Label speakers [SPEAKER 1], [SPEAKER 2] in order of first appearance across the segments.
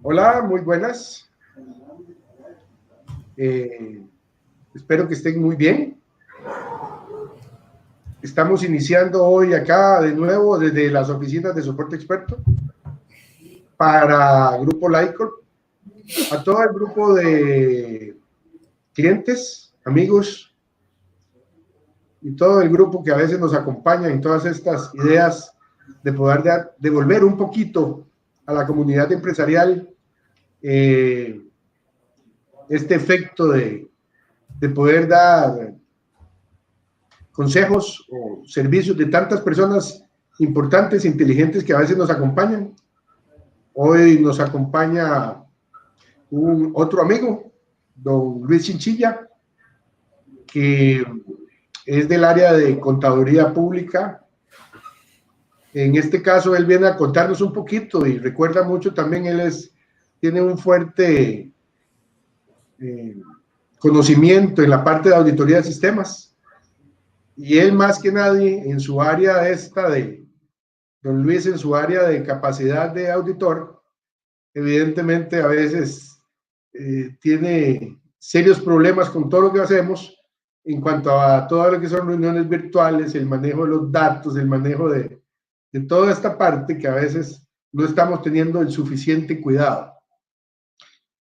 [SPEAKER 1] Hola, muy buenas. Espero que estén muy bien. Estamos iniciando hoy acá de nuevo desde las oficinas de soporte experto para Grupo Lycor, a todo el grupo de clientes, amigos y todo el grupo que a veces nos acompaña en todas estas ideas de poder devolver un poquito a la comunidad empresarial este efecto de poder dar consejos o servicios de tantas personas importantes e inteligentes que a veces nos acompañan. Hoy nos acompaña otro amigo, don Luis Chinchilla, que es del área de contaduría pública. En este caso, él viene a contarnos un poquito y recuerda mucho también, tiene un fuerte conocimiento en la parte de auditoría de sistemas. Y él más que nadie en su área don Luis, en su área de capacidad de auditor, evidentemente a veces tiene serios problemas con todo lo que hacemos en cuanto a todo lo que son reuniones virtuales, el manejo de los datos, el manejo de toda esta parte que a veces no estamos teniendo el suficiente cuidado.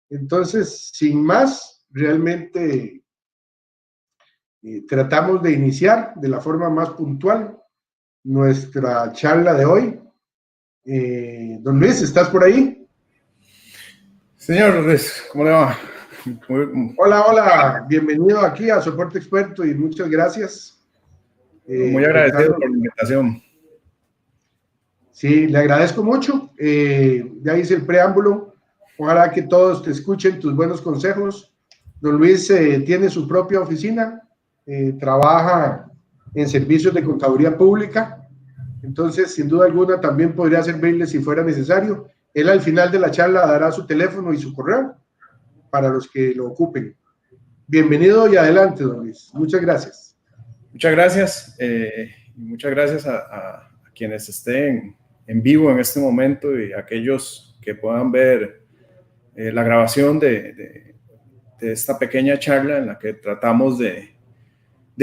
[SPEAKER 1] Entonces, sin más, realmente tratamos de iniciar de la forma más puntual nuestra charla de hoy. Don Luis, ¿estás por ahí?
[SPEAKER 2] Señor Luis, ¿cómo le va?
[SPEAKER 1] Hola, hola, bienvenido aquí a Soporte Experto y muchas gracias.
[SPEAKER 2] Muy agradecido por la invitación.
[SPEAKER 1] Sí, le agradezco mucho. Ya hice el preámbulo. Ojalá que todos te escuchen tus buenos consejos. Don Luis tiene su propia oficina, trabaja en servicios de contaduría pública. Entonces, sin duda alguna, también podría servirle si fuera necesario. Él al final de la charla dará su teléfono y su correo para los que lo ocupen. Bienvenido y adelante, don Luis. Muchas gracias.
[SPEAKER 2] Muchas gracias. Muchas gracias a quienes estén en vivo en este momento y a aquellos que puedan ver la grabación de esta pequeña charla en la que tratamos de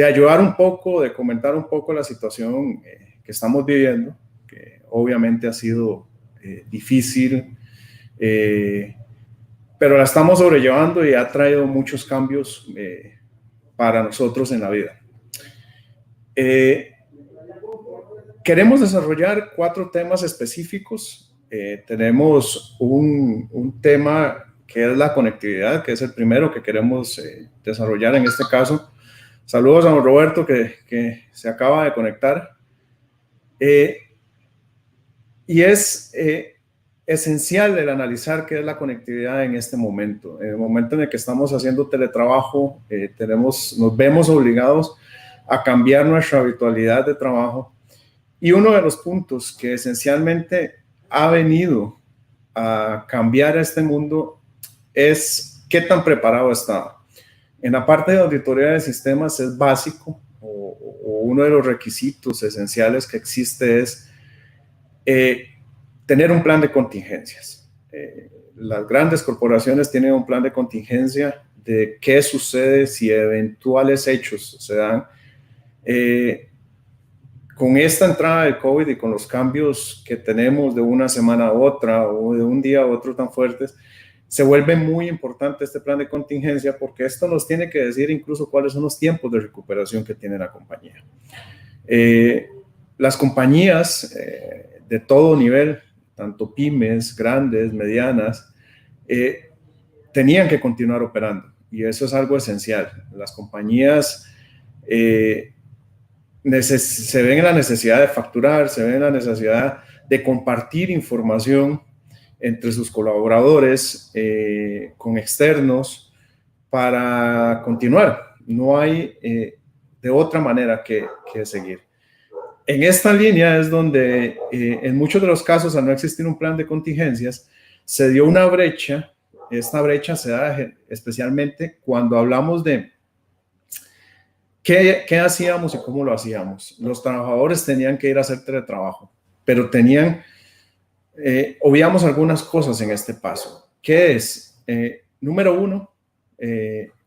[SPEAKER 2] ayudar un poco, de comentar un poco la situación que estamos viviendo, que obviamente ha sido difícil, pero la estamos sobrellevando y ha traído muchos cambios para nosotros en la vida. Queremos desarrollar 4 temas específicos. Tenemos un tema que es la conectividad, que es el primero que queremos desarrollar en este caso. Saludos a don Roberto que se acaba de conectar. Y es esencial el analizar qué es la conectividad en este momento. En el momento en el que estamos haciendo teletrabajo, nos vemos obligados a cambiar nuestra habitualidad de trabajo. Y uno de los puntos que esencialmente ha venido a cambiar este mundo es qué tan preparado está. En la parte de auditoría de sistemas es básico o uno de los requisitos esenciales que existe es tener un plan de contingencias. Las grandes corporaciones tienen un plan de contingencia de qué sucede si eventuales hechos se dan. Con esta entrada del COVID y con los cambios que tenemos de una semana a otra o de un día a otro tan fuertes, se vuelve muy importante este plan de contingencia porque esto nos tiene que decir incluso cuáles son los tiempos de recuperación que tiene la compañía. Las compañías de todo nivel, tanto pymes, grandes, medianas, tenían que continuar operando y eso es algo esencial. Las compañías se ven en la necesidad de facturar, se ven en la necesidad de compartir información entre sus colaboradores, con externos, para continuar. No hay de otra manera que seguir. En esta línea es donde, en muchos de los casos, al no existir un plan de contingencias, se dio una brecha. Esta brecha se da especialmente cuando hablamos de ¿qué hacíamos y cómo lo hacíamos? Los trabajadores tenían que ir a hacer teletrabajo. pero obviamos algunas cosas en este paso. ¿Qué es? Número uno,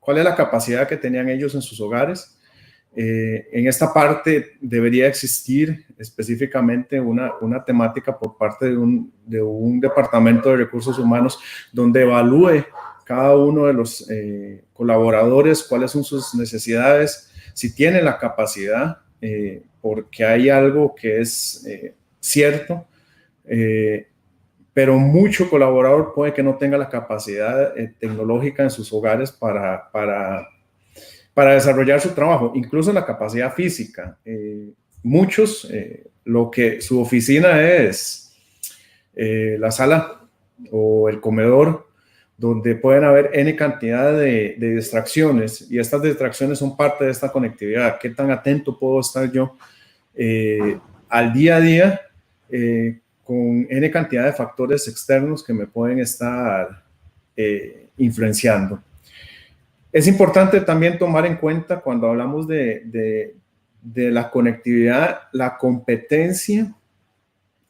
[SPEAKER 2] ¿cuál es la capacidad que tenían ellos en sus hogares? En esta parte debería existir específicamente una temática por parte de un departamento de recursos humanos donde evalúe cada uno de los colaboradores cuáles son sus necesidades, si tienen la capacidad, porque hay algo que es cierto, pero mucho colaborador puede que no tenga la capacidad tecnológica en sus hogares para desarrollar su trabajo, incluso la capacidad física. Muchos, lo que su oficina es la sala o el comedor, donde pueden haber N cantidad de distracciones, y estas distracciones son parte de esta conectividad. ¿Qué tan atento puedo estar yo al día a día con N cantidad de factores externos que me pueden estar influenciando? Es importante también tomar en cuenta cuando hablamos de la conectividad, la competencia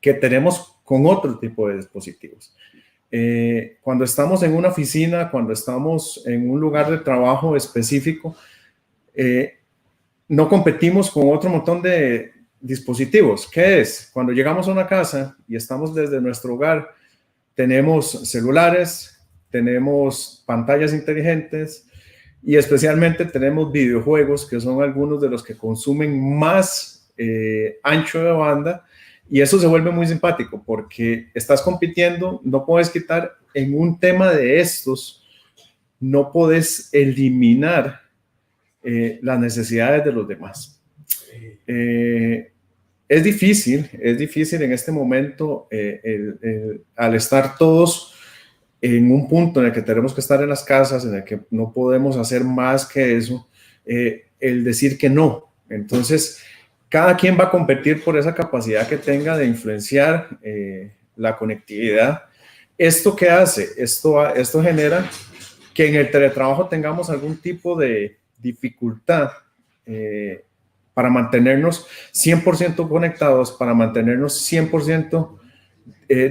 [SPEAKER 2] que tenemos con otro tipo de dispositivos. Cuando estamos en una oficina, cuando estamos en un lugar de trabajo específico, no competimos con otro montón de dispositivos. ¿Qué es? Cuando llegamos a una casa y estamos desde nuestro hogar, tenemos celulares, tenemos pantallas inteligentes, y especialmente tenemos videojuegos, que son algunos de los que consumen más ancho de banda, y eso se vuelve muy simpático porque estás compitiendo, no puedes quitar en un tema de estos, no puedes eliminar las necesidades de los demás. Es difícil en este momento al estar todos en un punto en el que tenemos que estar en las casas, en el que no podemos hacer más que eso, el decir que no. Entonces, cada quien va a competir por esa capacidad que tenga de influenciar la conectividad. ¿Esto qué hace? Esto genera que en el teletrabajo tengamos algún tipo de dificultad para mantenernos 100% conectados, para mantenernos 100%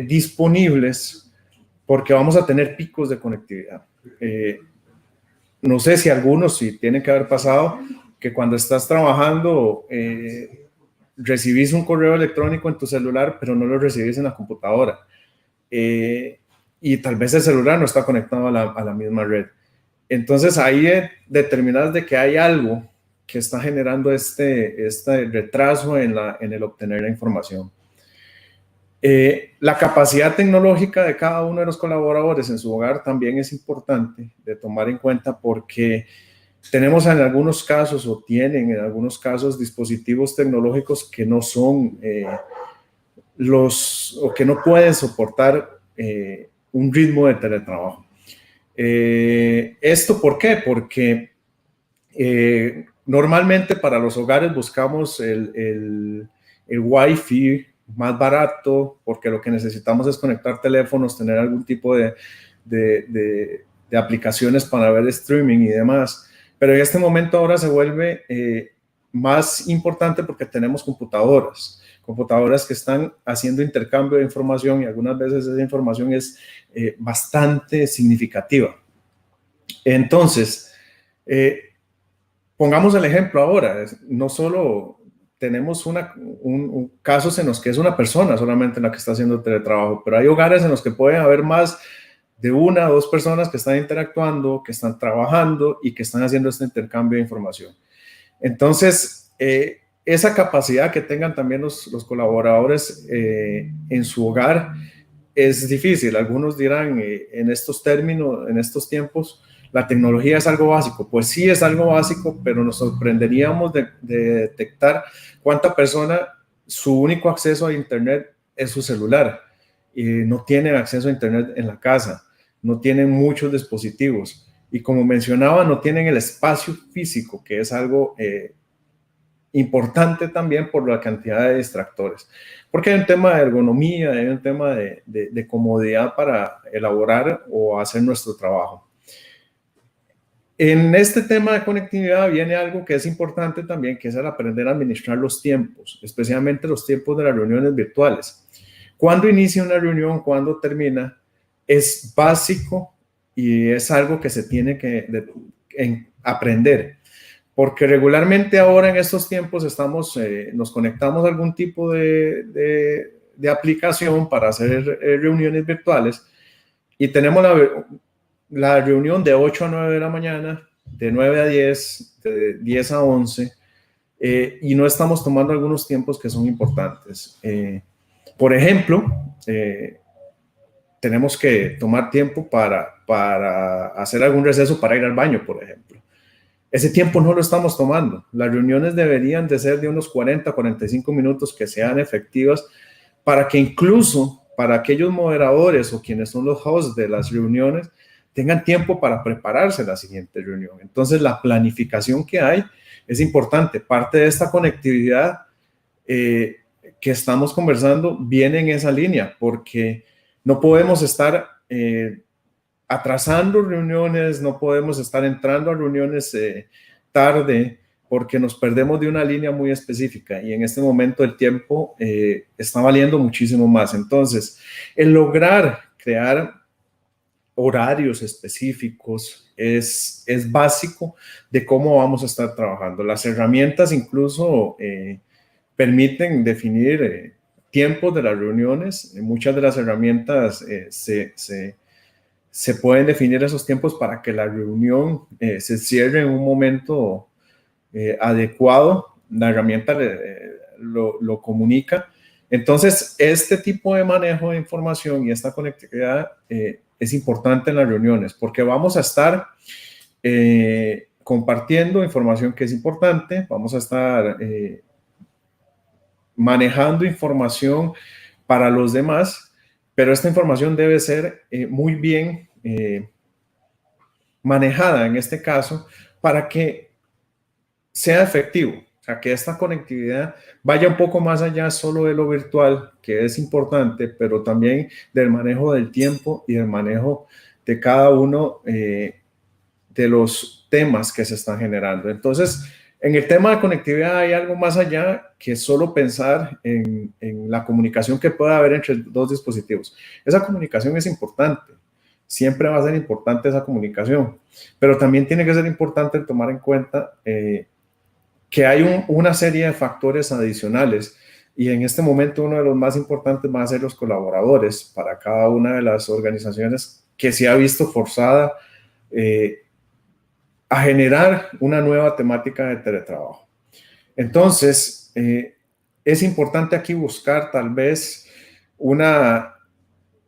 [SPEAKER 2] disponibles, porque vamos a tener picos de conectividad. No sé si tiene que haber pasado que cuando estás trabajando recibís un correo electrónico en tu celular, pero no lo recibís en la computadora. Y tal vez el celular no está conectado a la misma red. Entonces ahí determinas de que hay algo que está generando este retraso en el obtener la información. La capacidad tecnológica de cada uno de los colaboradores en su hogar también es importante de tomar en cuenta, porque tenemos en algunos casos o tienen en algunos casos dispositivos tecnológicos que no son o que no pueden soportar un ritmo de teletrabajo. ¿Esto por qué? Porque normalmente para los hogares buscamos el Wi-Fi más barato, porque lo que necesitamos es conectar teléfonos, tener algún tipo de aplicaciones para ver streaming y demás. Pero en este momento ahora se vuelve más importante porque tenemos computadoras que están haciendo intercambio de información, y algunas veces esa información es bastante significativa. Entonces, pongamos el ejemplo ahora. No solo tenemos casos en los que es una persona solamente la que está haciendo teletrabajo, pero hay hogares en los que pueden haber más de una o dos personas que están interactuando, que están trabajando y que están haciendo este intercambio de información. Entonces, esa capacidad que tengan también los colaboradores en su hogar es difícil. Algunos dirán en estos términos, en estos tiempos, la tecnología es algo básico. Pues sí, es algo básico, pero nos sorprenderíamos de detectar cuánta persona su único acceso a Internet es su celular y no tienen acceso a Internet en la casa, no tienen muchos dispositivos y, como mencionaba, no tienen el espacio físico, que es algo importante también por la cantidad de distractores, porque hay un tema de ergonomía, hay un tema de comodidad para elaborar o hacer nuestro trabajo. En este tema de conectividad viene algo que es importante también, que es el aprender a administrar los tiempos, especialmente los tiempos de las reuniones virtuales. Cuando inicia una reunión, cuando termina, es básico y es algo que se tiene que aprender. Porque regularmente ahora en estos tiempos nos conectamos a algún tipo de aplicación para hacer reuniones virtuales y tenemos la reunión de 8 a 9 de la mañana, de 9 a 10, de 10 a 11, y no estamos tomando algunos tiempos que son importantes. Por ejemplo, tenemos que tomar tiempo para hacer algún receso para ir al baño, por ejemplo. Ese tiempo no lo estamos tomando. Las reuniones deberían de ser de unos 40, 45 minutos que sean efectivas para que incluso para aquellos moderadores o quienes son los hosts de las reuniones tengan tiempo para prepararse la siguiente reunión. Entonces, la planificación que hay es importante. Parte de esta conectividad que estamos conversando viene en esa línea, porque no podemos estar atrasando reuniones, no podemos estar entrando a reuniones tarde, porque nos perdemos de una línea muy específica y en este momento el tiempo está valiendo muchísimo más. Entonces, el lograr crear horarios específicos es básico de cómo vamos a estar trabajando. Las herramientas incluso permiten definir tiempos de las reuniones. Muchas de las herramientas se pueden definir esos tiempos para que la reunión se cierre en un momento adecuado. La herramienta lo comunica. Entonces, este tipo de manejo de información y esta conectividad es importante en las reuniones porque vamos a estar compartiendo información que es importante, vamos a estar manejando información para los demás, pero esta información debe ser muy bien manejada en este caso para que sea efectivo. O sea, que esta conectividad vaya un poco más allá solo de lo virtual, que es importante, pero también del manejo del tiempo y del manejo de cada uno de los temas que se están generando. Entonces, en el tema de conectividad hay algo más allá que solo pensar en la comunicación que pueda haber entre dos dispositivos. Esa comunicación es importante. Siempre va a ser importante esa comunicación, pero también tiene que ser importante tomar en cuenta que hay una serie de factores adicionales y en este momento uno de los más importantes va a ser los colaboradores para cada una de las organizaciones que se ha visto forzada a generar una nueva temática de teletrabajo. Entonces, es importante aquí buscar tal vez una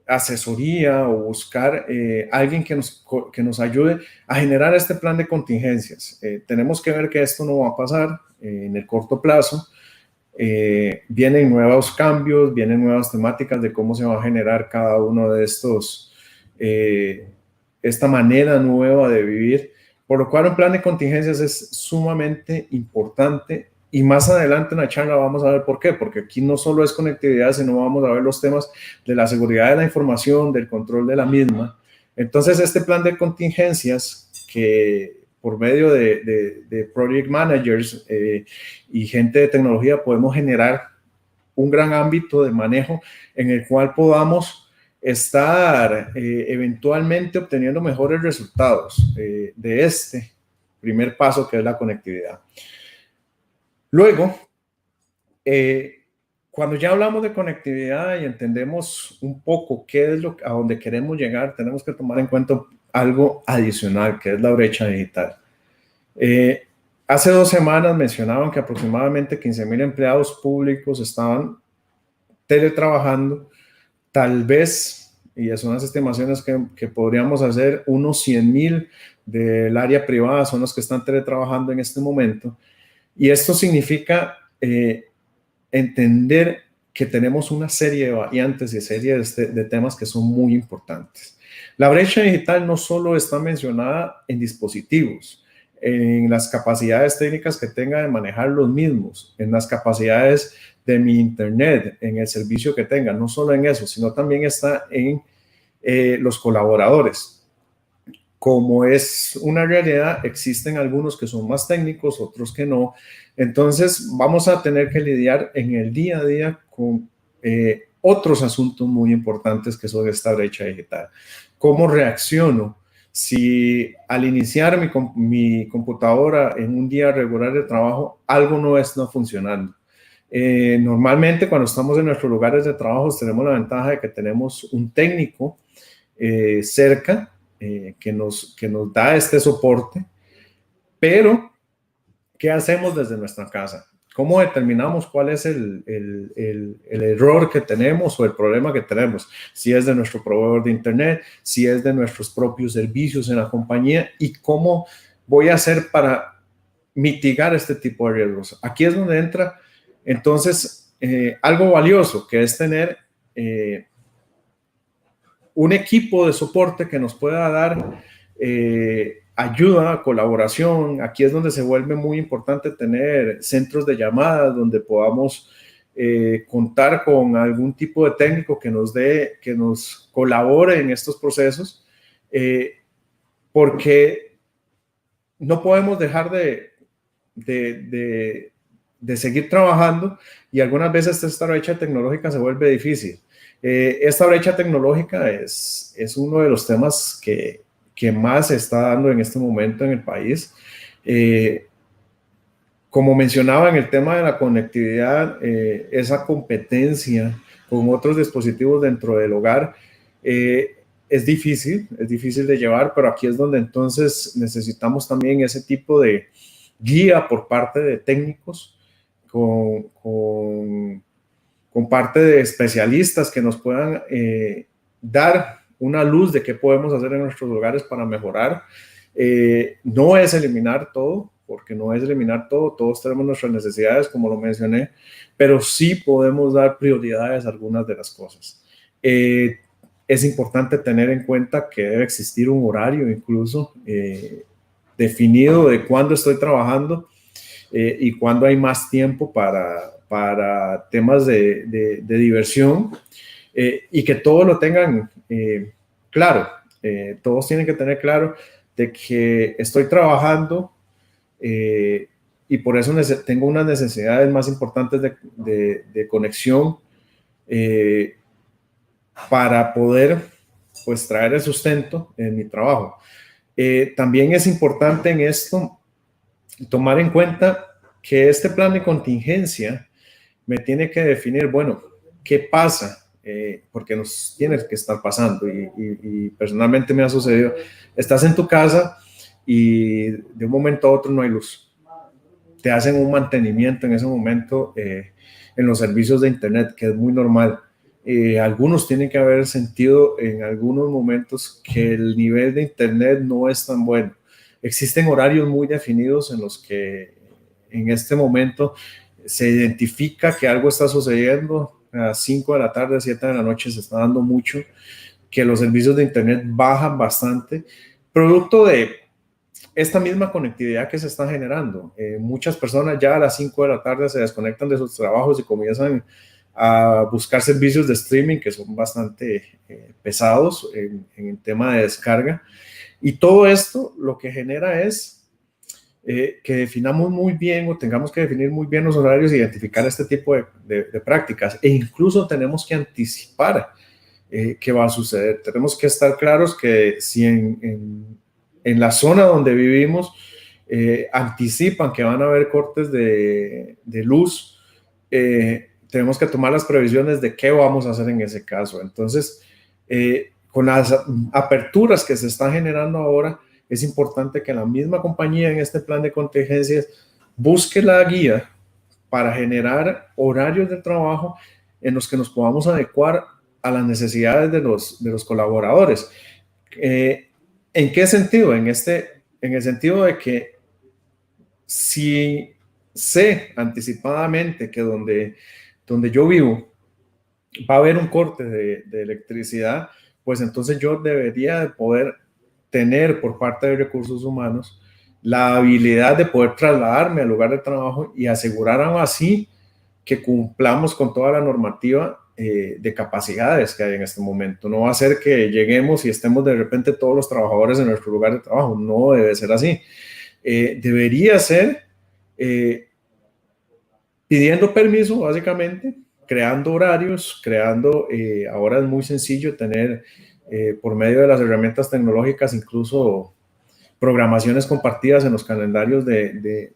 [SPEAKER 2] asesoría o buscar alguien que nos ayude a generar este plan de contingencias. Tenemos que ver que esto no va a pasar en el corto plazo. Vienen nuevos cambios, vienen nuevas temáticas de cómo se va a generar cada uno de estos, esta manera nueva de vivir, por lo cual un plan de contingencias es sumamente importante. Y más adelante en la charla vamos a ver por qué, porque aquí no solo es conectividad, sino vamos a ver los temas de la seguridad de la información, del control de la misma. Entonces, este plan de contingencias que por medio de project managers y gente de tecnología podemos generar un gran ámbito de manejo en el cual podamos estar eventualmente obteniendo mejores resultados de este primer paso que es la conectividad. Luego, cuando ya hablamos de conectividad y entendemos un poco qué es a donde queremos llegar, tenemos que tomar en cuenta algo adicional, que es la brecha digital. Hace 2 semanas mencionaban que aproximadamente 15,000 empleados públicos estaban teletrabajando. Tal vez, y son las estimaciones que podríamos hacer, unos 100,000 del área privada son los que están teletrabajando en este momento. Y esto significa entender que tenemos una serie de variantes y series de temas que son muy importantes. La brecha digital no solo está mencionada en dispositivos, en las capacidades técnicas que tenga de manejar los mismos, en las capacidades de mi internet, en el servicio que tenga, no solo en eso, sino también está en los colaboradores. como es una realidad, existen algunos que son más técnicos, otros que no. Entonces, vamos a tener que lidiar en el día a día con otros asuntos muy importantes que son esta brecha digital. ¿Cómo reacciono si al iniciar mi computadora en un día regular de trabajo algo no está funcionando? Normalmente cuando estamos en nuestros lugares de trabajo tenemos la ventaja de que tenemos un técnico cerca que nos da este soporte, pero ¿qué hacemos desde nuestra casa? ¿Cómo determinamos cuál es el error que tenemos o el problema que tenemos? Si es de nuestro proveedor de Internet, si es de nuestros propios servicios en la compañía, y cómo voy a hacer para mitigar este tipo de riesgos. Aquí es donde entra entonces algo valioso, que es tener un equipo de soporte que nos pueda dar ayuda, colaboración. Aquí es donde se vuelve muy importante tener centros de llamadas donde podamos contar con algún tipo de técnico que nos colabore en estos procesos, porque no podemos dejar de seguir trabajando, y algunas veces esta brecha tecnológica se vuelve difícil. Esta brecha tecnológica es uno de los temas que más se está dando en este momento en el país. Como mencionaba en el tema de la conectividad, esa competencia con otros dispositivos dentro del hogar es difícil de llevar, pero aquí es donde entonces necesitamos también ese tipo de guía por parte de técnicos, con parte de especialistas que nos puedan dar una luz de qué podemos hacer en nuestros hogares para mejorar. No es eliminar todo, porque no es eliminar todo, todos tenemos nuestras necesidades, como lo mencioné, pero sí podemos dar prioridades a algunas de las cosas. Es importante tener en cuenta que debe existir un horario incluso definido de cuándo estoy trabajando y cuándo hay más tiempo para temas de diversión, y que todos lo tengan claro. Todos tienen que tener claro de que estoy trabajando y por eso tengo unas necesidades más importantes de conexión para poder pues traer el sustento en mi trabajo. También es importante en esto tomar en cuenta que este plan de contingencia me tiene que definir, bueno, ¿qué pasa? Porque nos tiene que estar pasando, y personalmente me ha sucedido. Estás en tu casa y de un momento a otro no hay luz. Te hacen un mantenimiento en ese momento en los servicios de Internet, que es muy normal. Algunos tienen que haber sentido en algunos momentos que el nivel de Internet no es tan bueno. Existen horarios muy definidos en los que en este momento se identifica que algo está sucediendo. A 5 de la tarde, a 7 de la noche se está dando mucho, que los servicios de Internet bajan bastante, producto de esta misma conectividad que se está generando. Muchas personas ya a las 5 de la tarde se desconectan de sus trabajos y comienzan a buscar servicios de streaming que son bastante pesados en el tema de descarga. Y todo esto lo que genera es que definamos muy bien, o tengamos que definir muy bien los horarios e identificar este tipo de prácticas, e incluso tenemos que anticipar qué va a suceder. Tenemos que estar claros que si en la zona donde vivimos anticipan que van a haber cortes de luz, tenemos que tomar las previsiones de qué vamos a hacer en ese caso. Entonces, con las aperturas que se están generando ahora, es importante que la misma compañía en este plan de contingencias busque la guía para generar horarios de trabajo en los que nos podamos adecuar a las necesidades de los colaboradores. ¿En qué sentido? En el sentido de que si sé anticipadamente que donde yo vivo va a haber un corte de electricidad, pues entonces yo debería de poder tener por parte de recursos humanos la habilidad de poder trasladarme al lugar de trabajo y asegurar aún así que cumplamos con toda la normativa de capacidades que hay en este momento. No va a ser que lleguemos y estemos de repente todos los trabajadores en nuestro lugar de trabajo. No debe ser así. Debería ser pidiendo permiso, básicamente, creando horarios, ahora es muy sencillo tener por medio de las herramientas tecnológicas incluso programaciones compartidas en los calendarios de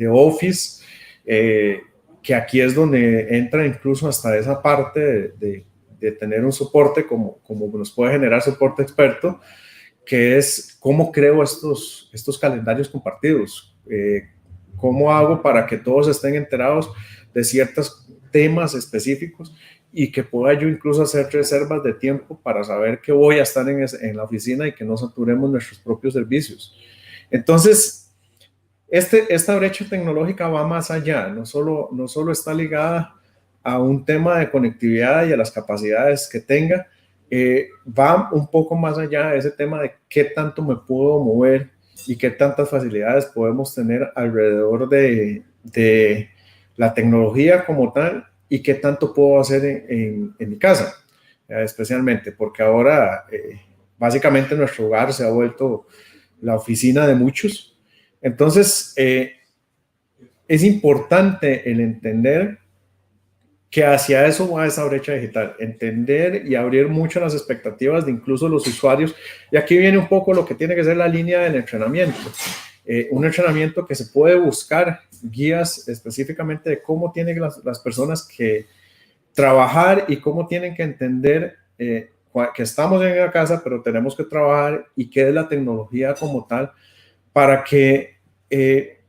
[SPEAKER 2] Office, que aquí es donde entra incluso hasta esa parte de tener un soporte como nos puede generar soporte experto, que es cómo creo estos calendarios compartidos, cómo hago para que todos estén enterados de ciertos temas específicos y que pueda yo incluso hacer reservas de tiempo para saber que voy a estar en la oficina y que no saturemos nuestros propios servicios. Entonces, esta brecha tecnológica va más allá, no solo está ligada a un tema de conectividad y a las capacidades que tenga, va un poco más allá de ese tema de qué tanto me puedo mover y qué tantas facilidades podemos tener alrededor de la tecnología como tal y qué tanto puedo hacer en mi casa, especialmente porque ahora básicamente nuestro hogar se ha vuelto la oficina de muchos. Entonces, es importante el entender que hacia eso va esa brecha digital, entender y abrir mucho las expectativas de incluso los usuarios. Y aquí viene un poco lo que tiene que ser la línea del entrenamiento. Un entrenamiento que se puede buscar guías específicamente de cómo tienen las personas que trabajar y cómo tienen que entender que estamos en la casa, pero tenemos que trabajar y qué es la tecnología como tal para que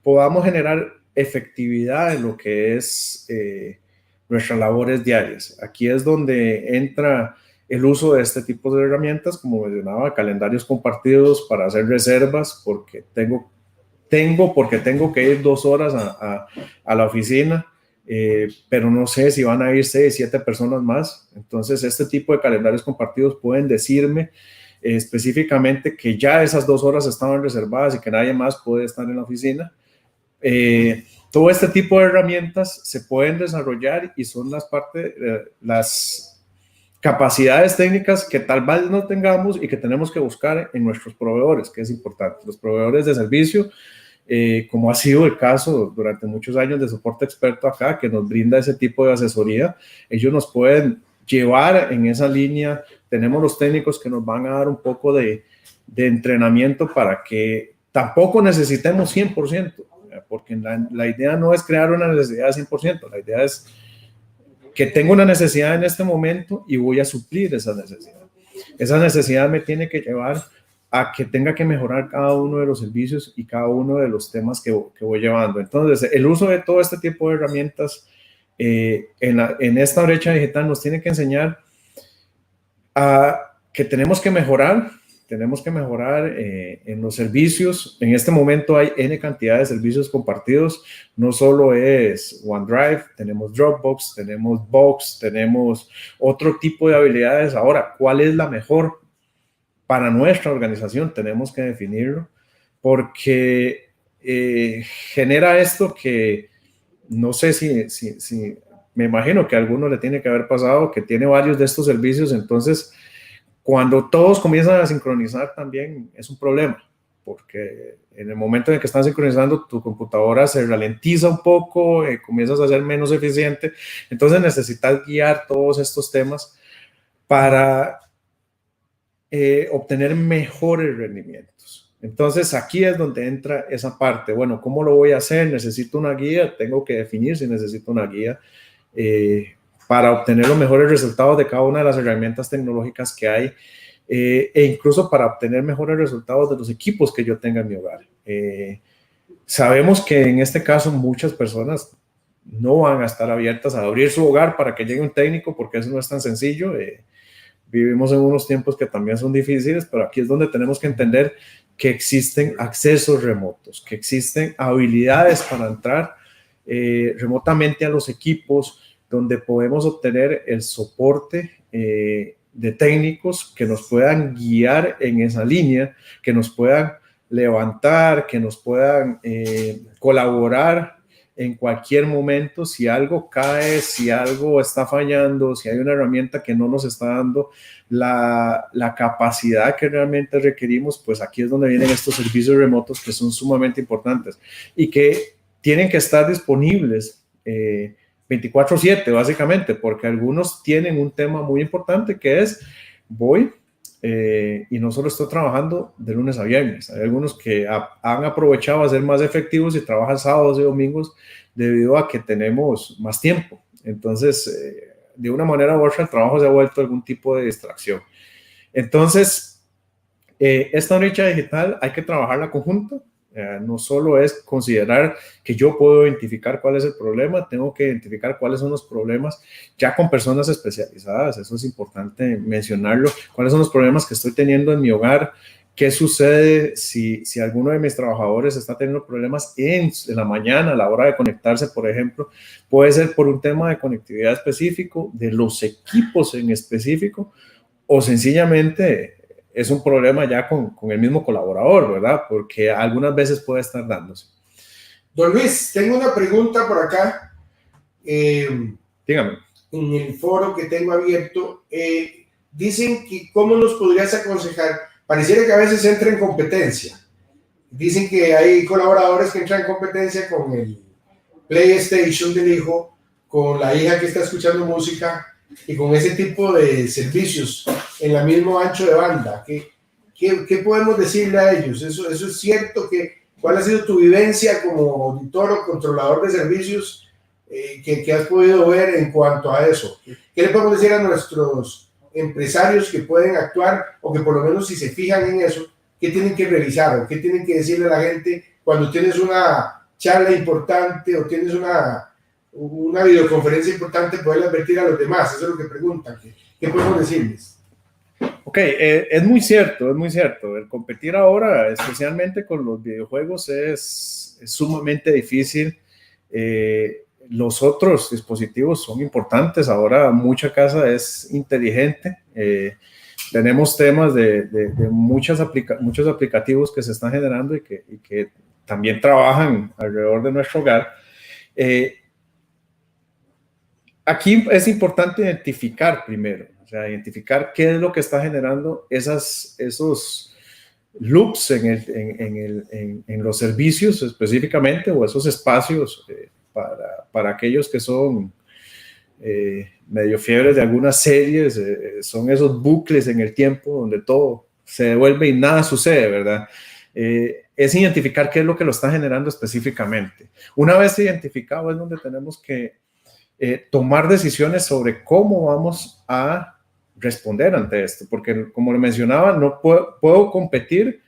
[SPEAKER 2] podamos generar efectividad en lo que es nuestras labores diarias. Aquí es donde entra el uso de este tipo de herramientas, como mencionaba, calendarios compartidos para hacer reservas, porque tengo que ir 2 horas a la oficina, pero no sé si van a ir 6, 7 personas más. Entonces, este tipo de calendarios compartidos pueden decirme específicamente que ya esas 2 horas estaban reservadas y que nadie más puede estar en la oficina. Todo este tipo de herramientas se pueden desarrollar y son las capacidades técnicas que tal vez no tengamos y que tenemos que buscar en nuestros proveedores, que es importante. Los proveedores de servicio, como ha sido el caso durante muchos años de soporte experto acá, que nos brinda ese tipo de asesoría, ellos nos pueden llevar en esa línea. Tenemos los técnicos que nos van a dar un poco de entrenamiento para que tampoco necesitemos 100%, porque la idea no es crear una necesidad de 100%, la idea es que tengo una necesidad en este momento y voy a suplir esa necesidad. Esa necesidad me tiene que llevar a que tenga que mejorar cada uno de los servicios y cada uno de los temas que voy llevando. Entonces, el uso de todo este tipo de herramientas en esta brecha digital nos tiene que enseñar a que tenemos que mejorar en los servicios. En este momento hay N cantidad de servicios compartidos, no solo es OneDrive, tenemos Dropbox, tenemos Box, tenemos otro tipo de habilidades. Ahora, ¿cuál es la mejor para nuestra organización? Tenemos que definirlo, porque genera esto que no sé si me imagino que a alguno le tiene que haber pasado, que tiene varios de estos servicios. Entonces, cuando todos comienzan a sincronizar también es un problema, porque en el momento en el que están sincronizando, tu computadora se ralentiza un poco, comienzas a ser menos eficiente. Entonces necesitas guiar todos estos temas para obtener mejores rendimientos. Entonces aquí es donde entra esa parte. Bueno, ¿cómo lo voy a hacer? ¿Necesito una guía? Tengo que definir si necesito una guía para obtener los mejores resultados de cada una de las herramientas tecnológicas que hay, e incluso para obtener mejores resultados de los equipos que yo tenga en mi hogar. Sabemos que en este caso muchas personas no van a estar abiertas a abrir su hogar para que llegue un técnico, porque eso no es tan sencillo. Vivimos en unos tiempos que también son difíciles, pero aquí es donde tenemos que entender que existen accesos remotos, que existen habilidades para entrar remotamente a los equipos, donde podemos obtener el soporte de técnicos que nos puedan guiar en esa línea, que nos puedan levantar, que nos puedan colaborar en cualquier momento, si algo cae, si algo está fallando, si hay una herramienta que no nos está dando la capacidad que realmente requerimos, pues aquí es donde vienen estos servicios remotos que son sumamente importantes y que tienen que estar disponibles 24/7 básicamente, porque algunos tienen un tema muy importante que es voy y no solo estoy trabajando de lunes a viernes. Hay algunos que han aprovechado a ser más efectivos y trabajan sábados y domingos debido a que tenemos más tiempo. Entonces, de una manera u otra, el trabajo se ha vuelto algún tipo de distracción. Entonces, esta brecha digital hay que trabajarla conjunta. No solo es considerar que yo puedo identificar cuál es el problema, tengo que identificar cuáles son los problemas ya con personas especializadas, eso es importante mencionarlo, cuáles son los problemas que estoy teniendo en mi hogar, qué sucede si alguno de mis trabajadores está teniendo problemas en la mañana a la hora de conectarse, por ejemplo, puede ser por un tema de conectividad específico, de los equipos en específico, o sencillamente es un problema ya con el mismo colaborador, ¿verdad? Porque algunas veces puede estar dándose.
[SPEAKER 1] Don Luis, tengo una pregunta por acá.
[SPEAKER 2] Dígame.
[SPEAKER 1] En el foro que tengo abierto, dicen que cómo nos podrías aconsejar. Pareciera que a veces entra en competencia. Dicen que hay colaboradores que entran en competencia con el PlayStation del hijo, con la hija que está escuchando música y con ese tipo de servicios en el mismo ancho de banda. ¿Qué podemos decirle a ellos? ¿Eso es cierto? ¿Cuál ha sido tu vivencia como auditor o controlador de servicios que has podido ver en cuanto a eso? ¿Qué le podemos decir a nuestros empresarios que pueden actuar o que por lo menos si se fijan en eso, qué tienen que revisar o qué tienen que decirle a la gente cuando tienes una charla importante o tienes una videoconferencia importante, poder advertir a los demás? Eso es lo que preguntan. ¿Qué podemos decirles?
[SPEAKER 2] Ok, es muy cierto, es muy cierto. El competir ahora, especialmente con los videojuegos, es sumamente difícil. Los otros dispositivos son importantes. Ahora mucha casa es inteligente. Tenemos temas de muchos aplicativos que se están generando y que también trabajan alrededor de nuestro hogar. Aquí es importante identificar primero, o sea, identificar qué es lo que está generando esos loops en los servicios específicamente, o esos espacios para aquellos que son medio fiebres de algunas series, son esos bucles en el tiempo donde todo se devuelve y nada sucede, ¿verdad? Es identificar qué es lo que lo está generando específicamente. Una vez identificado es donde tenemos que tomar decisiones sobre cómo vamos a responder ante esto, porque como le mencionaba, no puedo competir,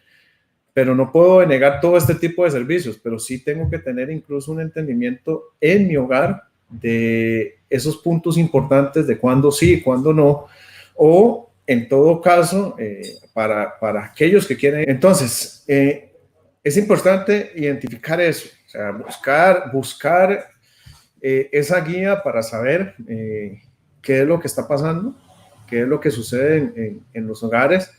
[SPEAKER 2] pero no puedo denegar todo este tipo de servicios, pero sí tengo que tener incluso un entendimiento en mi hogar de esos puntos importantes de cuándo sí y cuándo no, o en todo caso, para aquellos que quieren. Entonces, es importante identificar eso, o sea, buscar esa guía para saber qué es lo que está pasando, qué es lo que sucede en los hogares,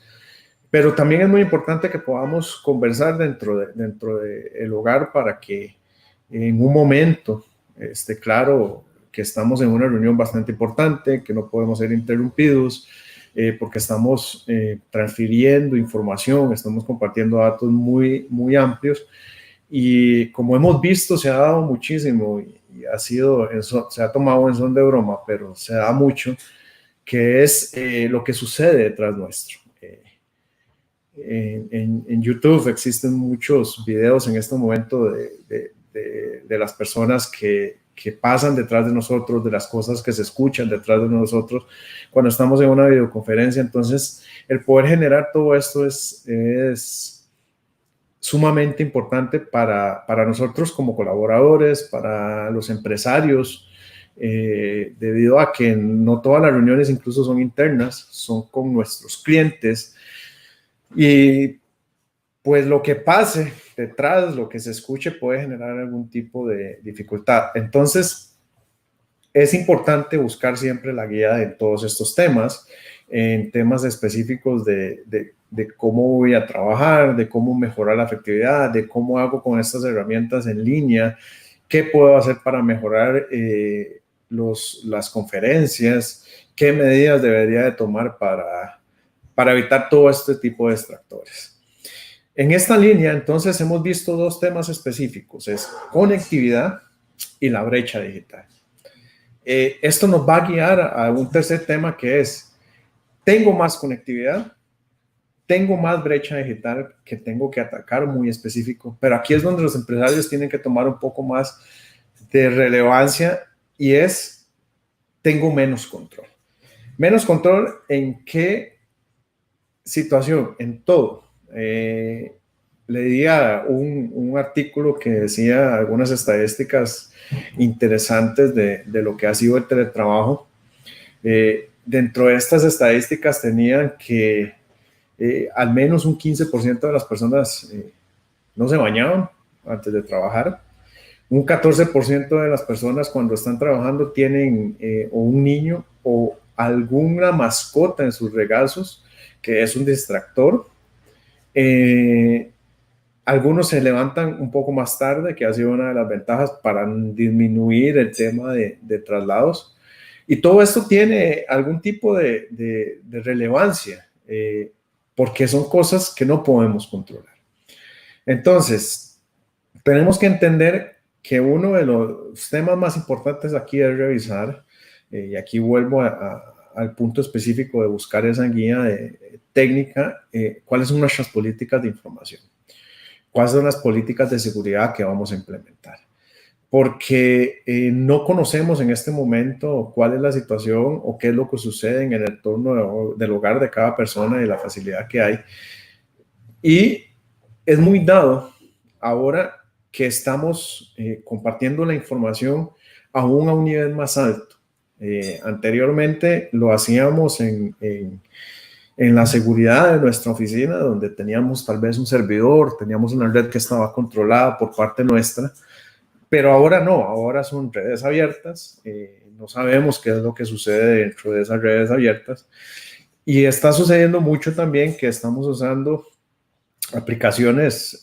[SPEAKER 2] pero también es muy importante que podamos conversar dentro del hogar para que en un momento esté claro que estamos en una reunión bastante importante, que no podemos ser interrumpidos, porque estamos transfiriendo información, estamos compartiendo datos muy, muy amplios, y como hemos visto, se ha dado muchísimo y se ha tomado en son de broma, pero se da mucho, que es lo que sucede detrás nuestro. En YouTube existen muchos videos en este momento de las personas que pasan detrás de nosotros, de las cosas que se escuchan detrás de nosotros cuando estamos en una videoconferencia. Entonces, el poder generar todo esto es sumamente importante para nosotros como colaboradores, para los empresarios, debido a que no todas las reuniones incluso son internas, son con nuestros clientes, y pues lo que pase detrás, lo que se escuche puede generar algún tipo de dificultad. Entonces, es importante buscar siempre la guía en todos estos temas, en temas específicos de cómo voy a trabajar, de cómo mejorar la efectividad, de cómo hago con estas herramientas en línea, qué puedo hacer para mejorar las conferencias, qué medidas debería de tomar para evitar todo este tipo de distractores. En esta línea, entonces, hemos visto dos temas específicos, es conectividad y la brecha digital. Esto nos va a guiar a un tercer tema que es, tengo más conectividad, tengo más brecha digital que tengo que atacar muy específico, pero aquí es donde los empresarios tienen que tomar un poco más de relevancia y es, tengo menos control. Menos control en qué situación, en todo. Leía un artículo que decía algunas estadísticas interesantes de lo que ha sido el teletrabajo. Dentro de estas estadísticas tenían que al menos un 15% de las personas no se bañaban antes de trabajar. Un 14% de las personas cuando están trabajando tienen o un niño o alguna mascota en sus regazos que es un distractor. Algunos se levantan un poco más tarde, que ha sido una de las ventajas para disminuir el tema de traslados. Y todo esto tiene algún tipo de relevancia, porque son cosas que no podemos controlar. Entonces, tenemos que entender que uno de los temas más importantes aquí es revisar, y aquí vuelvo al punto específico de buscar esa guía técnica, cuáles son nuestras políticas de información, cuáles son las políticas de seguridad que vamos a implementar. Porque no conocemos en este momento cuál es la situación o qué es lo que sucede en el entorno del hogar de cada persona y la facilidad que hay. Y es muy dado ahora que estamos compartiendo la información aún a un nivel más alto. Anteriormente lo hacíamos en la seguridad de nuestra oficina, donde teníamos tal vez un servidor, teníamos una red que estaba controlada por parte nuestra, pero ahora no, ahora son redes abiertas, no sabemos qué es lo que sucede dentro de esas redes abiertas, y está sucediendo mucho también que estamos usando aplicaciones,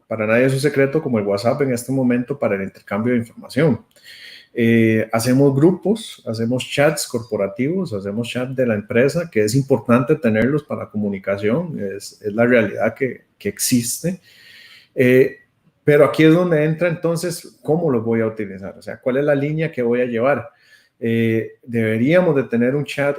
[SPEAKER 2] para nadie es un secreto, como el WhatsApp en este momento para el intercambio de información. Hacemos grupos, hacemos chats corporativos, hacemos chat de la empresa, que es importante tenerlos para comunicación, es la realidad que existe. Pero aquí es donde entra entonces cómo los voy a utilizar, o sea, cuál es la línea que voy a llevar. Deberíamos de tener un chat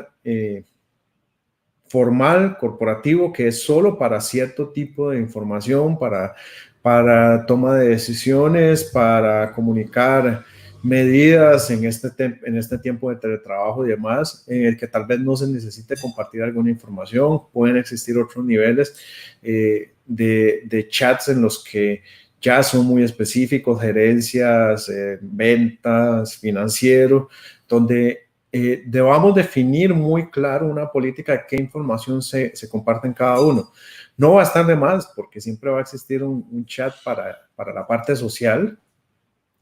[SPEAKER 2] formal, corporativo, que es solo para cierto tipo de información, para toma de decisiones, para comunicar medidas en este tiempo de teletrabajo y demás, en el que tal vez no se necesite compartir alguna información. Pueden existir otros niveles de chats en los que ya son muy específicos, gerencias, ventas, financiero, donde debamos definir muy claro una política de qué información se comparte en cada uno. No va a estar de más, porque siempre va a existir un chat para la parte social.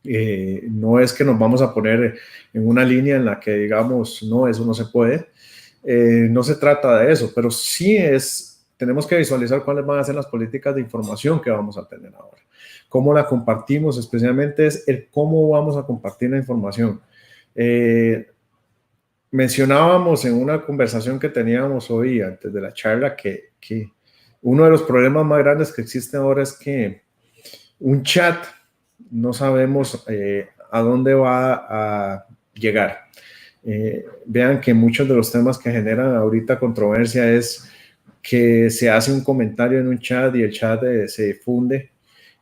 [SPEAKER 2] No es que nos vamos a poner en una línea en la que digamos, no, eso no se puede. No se trata de eso, pero sí tenemos que visualizar cuáles van a ser las políticas de información que vamos a tener ahora. Cómo la compartimos, especialmente es el cómo vamos a compartir la información. Mencionábamos en una conversación que teníamos hoy antes de la charla que uno de los problemas más grandes que existe ahora es que un chat no sabemos a dónde va a llegar. Vean que muchos de los temas que generan ahorita controversia es que se hace un comentario en un chat y el chat se difunde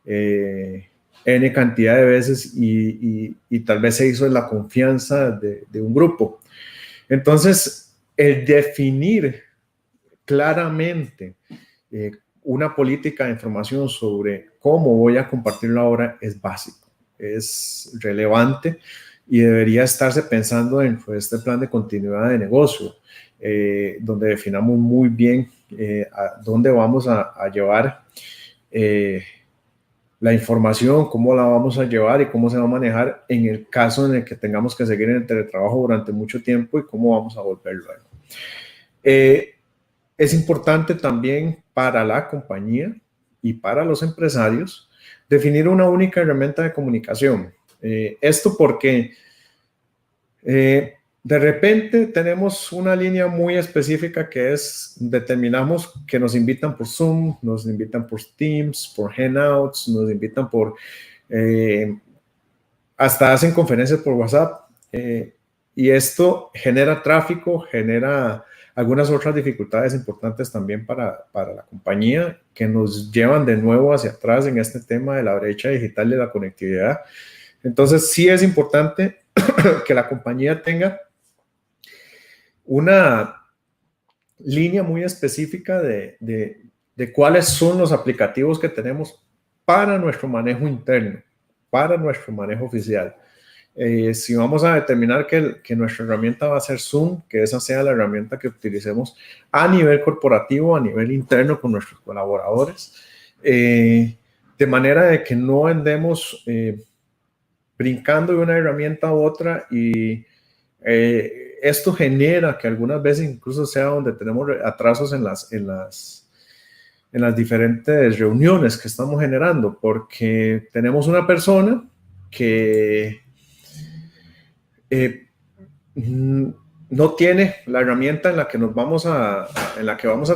[SPEAKER 2] N cantidad de veces y tal vez se hizo en la confianza de un grupo. Entonces, el definir claramente una política de información sobre cómo voy a compartirlo ahora es básico, es relevante y debería estarse pensando dentro de este plan de continuidad de negocio, donde definamos muy bien a dónde vamos a llevar la información, cómo la vamos a llevar y cómo se va a manejar en el caso en el que tengamos que seguir en el teletrabajo durante mucho tiempo y cómo vamos a volver luego. Es importante también para la compañía y para los empresarios definir una única herramienta de comunicación. Esto porque de repente tenemos una línea muy específica que es, determinamos que nos invitan por Zoom, nos invitan por Teams, por Hangouts, nos invitan por, hasta hacen conferencias por WhatsApp, y esto genera tráfico, genera algunas otras dificultades importantes también para la compañía que nos llevan de nuevo hacia atrás en este tema de la brecha digital y de la conectividad. Entonces sí es importante que la compañía tenga una línea muy específica de cuáles son los aplicativos que tenemos para nuestro manejo interno, para nuestro manejo oficial. Si vamos a determinar que nuestra herramienta va a ser Zoom, que esa sea la herramienta que utilicemos a nivel corporativo, a nivel interno con nuestros colaboradores, de manera de que no andemos brincando de una herramienta a otra y esto genera que algunas veces incluso sea donde tenemos atrasos en las diferentes reuniones que estamos generando, porque tenemos una persona que no tiene la herramienta en la que vamos a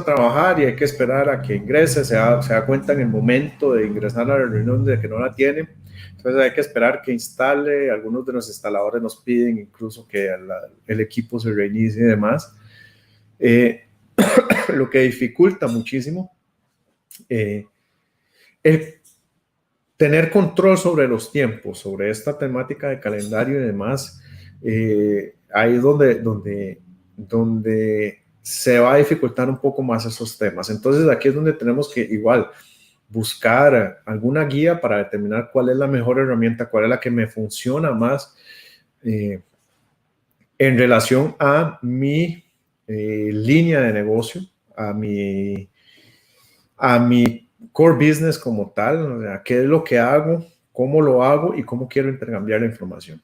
[SPEAKER 2] trabajar y hay que esperar a que ingrese, se da cuenta en el momento de ingresar a la reunión de que no la tiene. Entonces hay que esperar que instale, algunos de los instaladores nos piden incluso que el equipo se reinicie y demás, lo que dificulta muchísimo el tener control sobre los tiempos, sobre esta temática de calendario y demás. Ahí es donde se va a dificultar un poco más esos temas. Entonces aquí es donde tenemos que igual buscar alguna guía para determinar cuál es la mejor herramienta, cuál es la que me funciona más en relación a mi línea de negocio, a mi core business como tal, o sea, qué es lo que hago, cómo lo hago y cómo quiero intercambiar la información.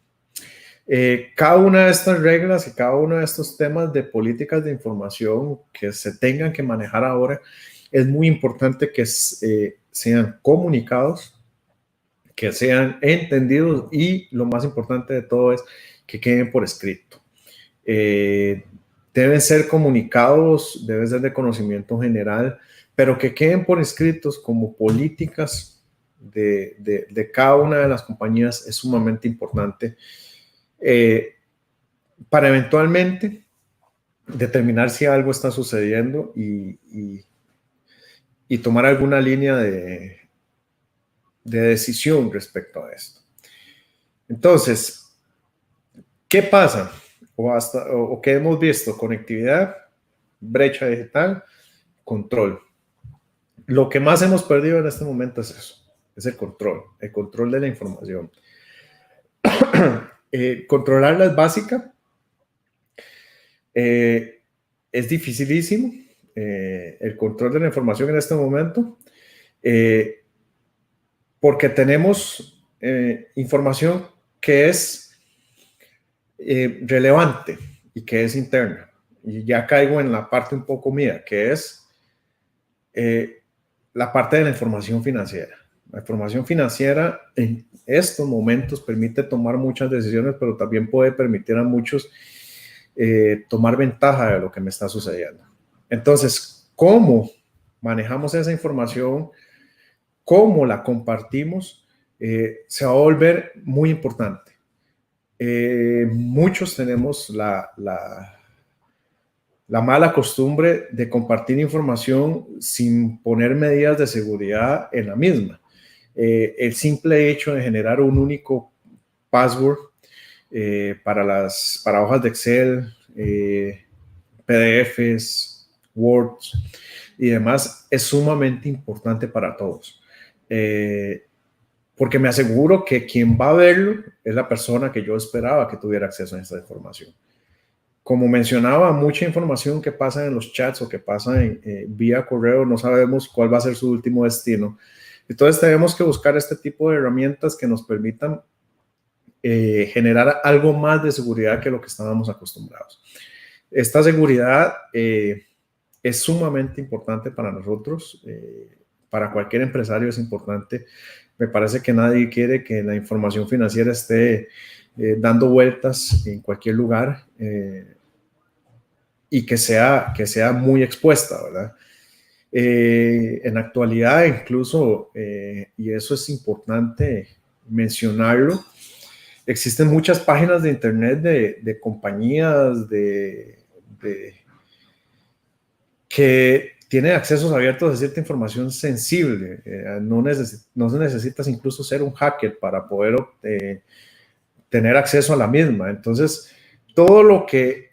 [SPEAKER 2] Cada una de estas reglas y cada uno de estos temas de políticas de información que se tengan que manejar ahora, es muy importante que sean comunicados, que sean entendidos y lo más importante de todo es que queden por escrito. Deben ser comunicados, deben ser de conocimiento general, pero que queden por escritos como políticas de cada una de las compañías es sumamente importante para eventualmente determinar si algo está sucediendo y tomar alguna línea de decisión respecto a esto. Entonces, ¿qué pasa? O qué hemos visto: conectividad, brecha digital, control. Lo que más hemos perdido en este momento es eso, es el control de la información. Controlarla es básica, es dificilísimo, el control de la información en este momento, porque tenemos información que es relevante y que es interna. Y ya caigo en la parte un poco mía, que es la parte de la información financiera. La información financiera en estos momentos permite tomar muchas decisiones, pero también puede permitir a muchos tomar ventaja de lo que me está sucediendo. Entonces, ¿cómo manejamos esa información? ¿Cómo la compartimos? Se va a volver muy importante. Muchos tenemos la mala costumbre de compartir información sin poner medidas de seguridad en la misma. El simple hecho de generar un único password para hojas de Excel, PDFs, Words y demás es sumamente importante para todos. Porque me aseguro que quien va a verlo es la persona que yo esperaba que tuviera acceso a esta información. Como mencionaba, mucha información que pasa en los chats o que pasa vía correo, no sabemos cuál va a ser su último destino. Entonces tenemos que buscar este tipo de herramientas que nos permitan generar algo más de seguridad que lo que estábamos acostumbrados. Esta seguridad es sumamente importante para nosotros, para cualquier empresario es importante Me parece que nadie quiere que la información financiera esté dando vueltas en cualquier lugar y que sea muy expuesta, ¿verdad? En la actualidad, incluso, y eso es importante mencionarlo, existen muchas páginas de internet de compañías que tienen accesos abiertos a cierta información sensible. No necesitas incluso ser un hacker para poder tener acceso a la misma. Entonces, todo lo que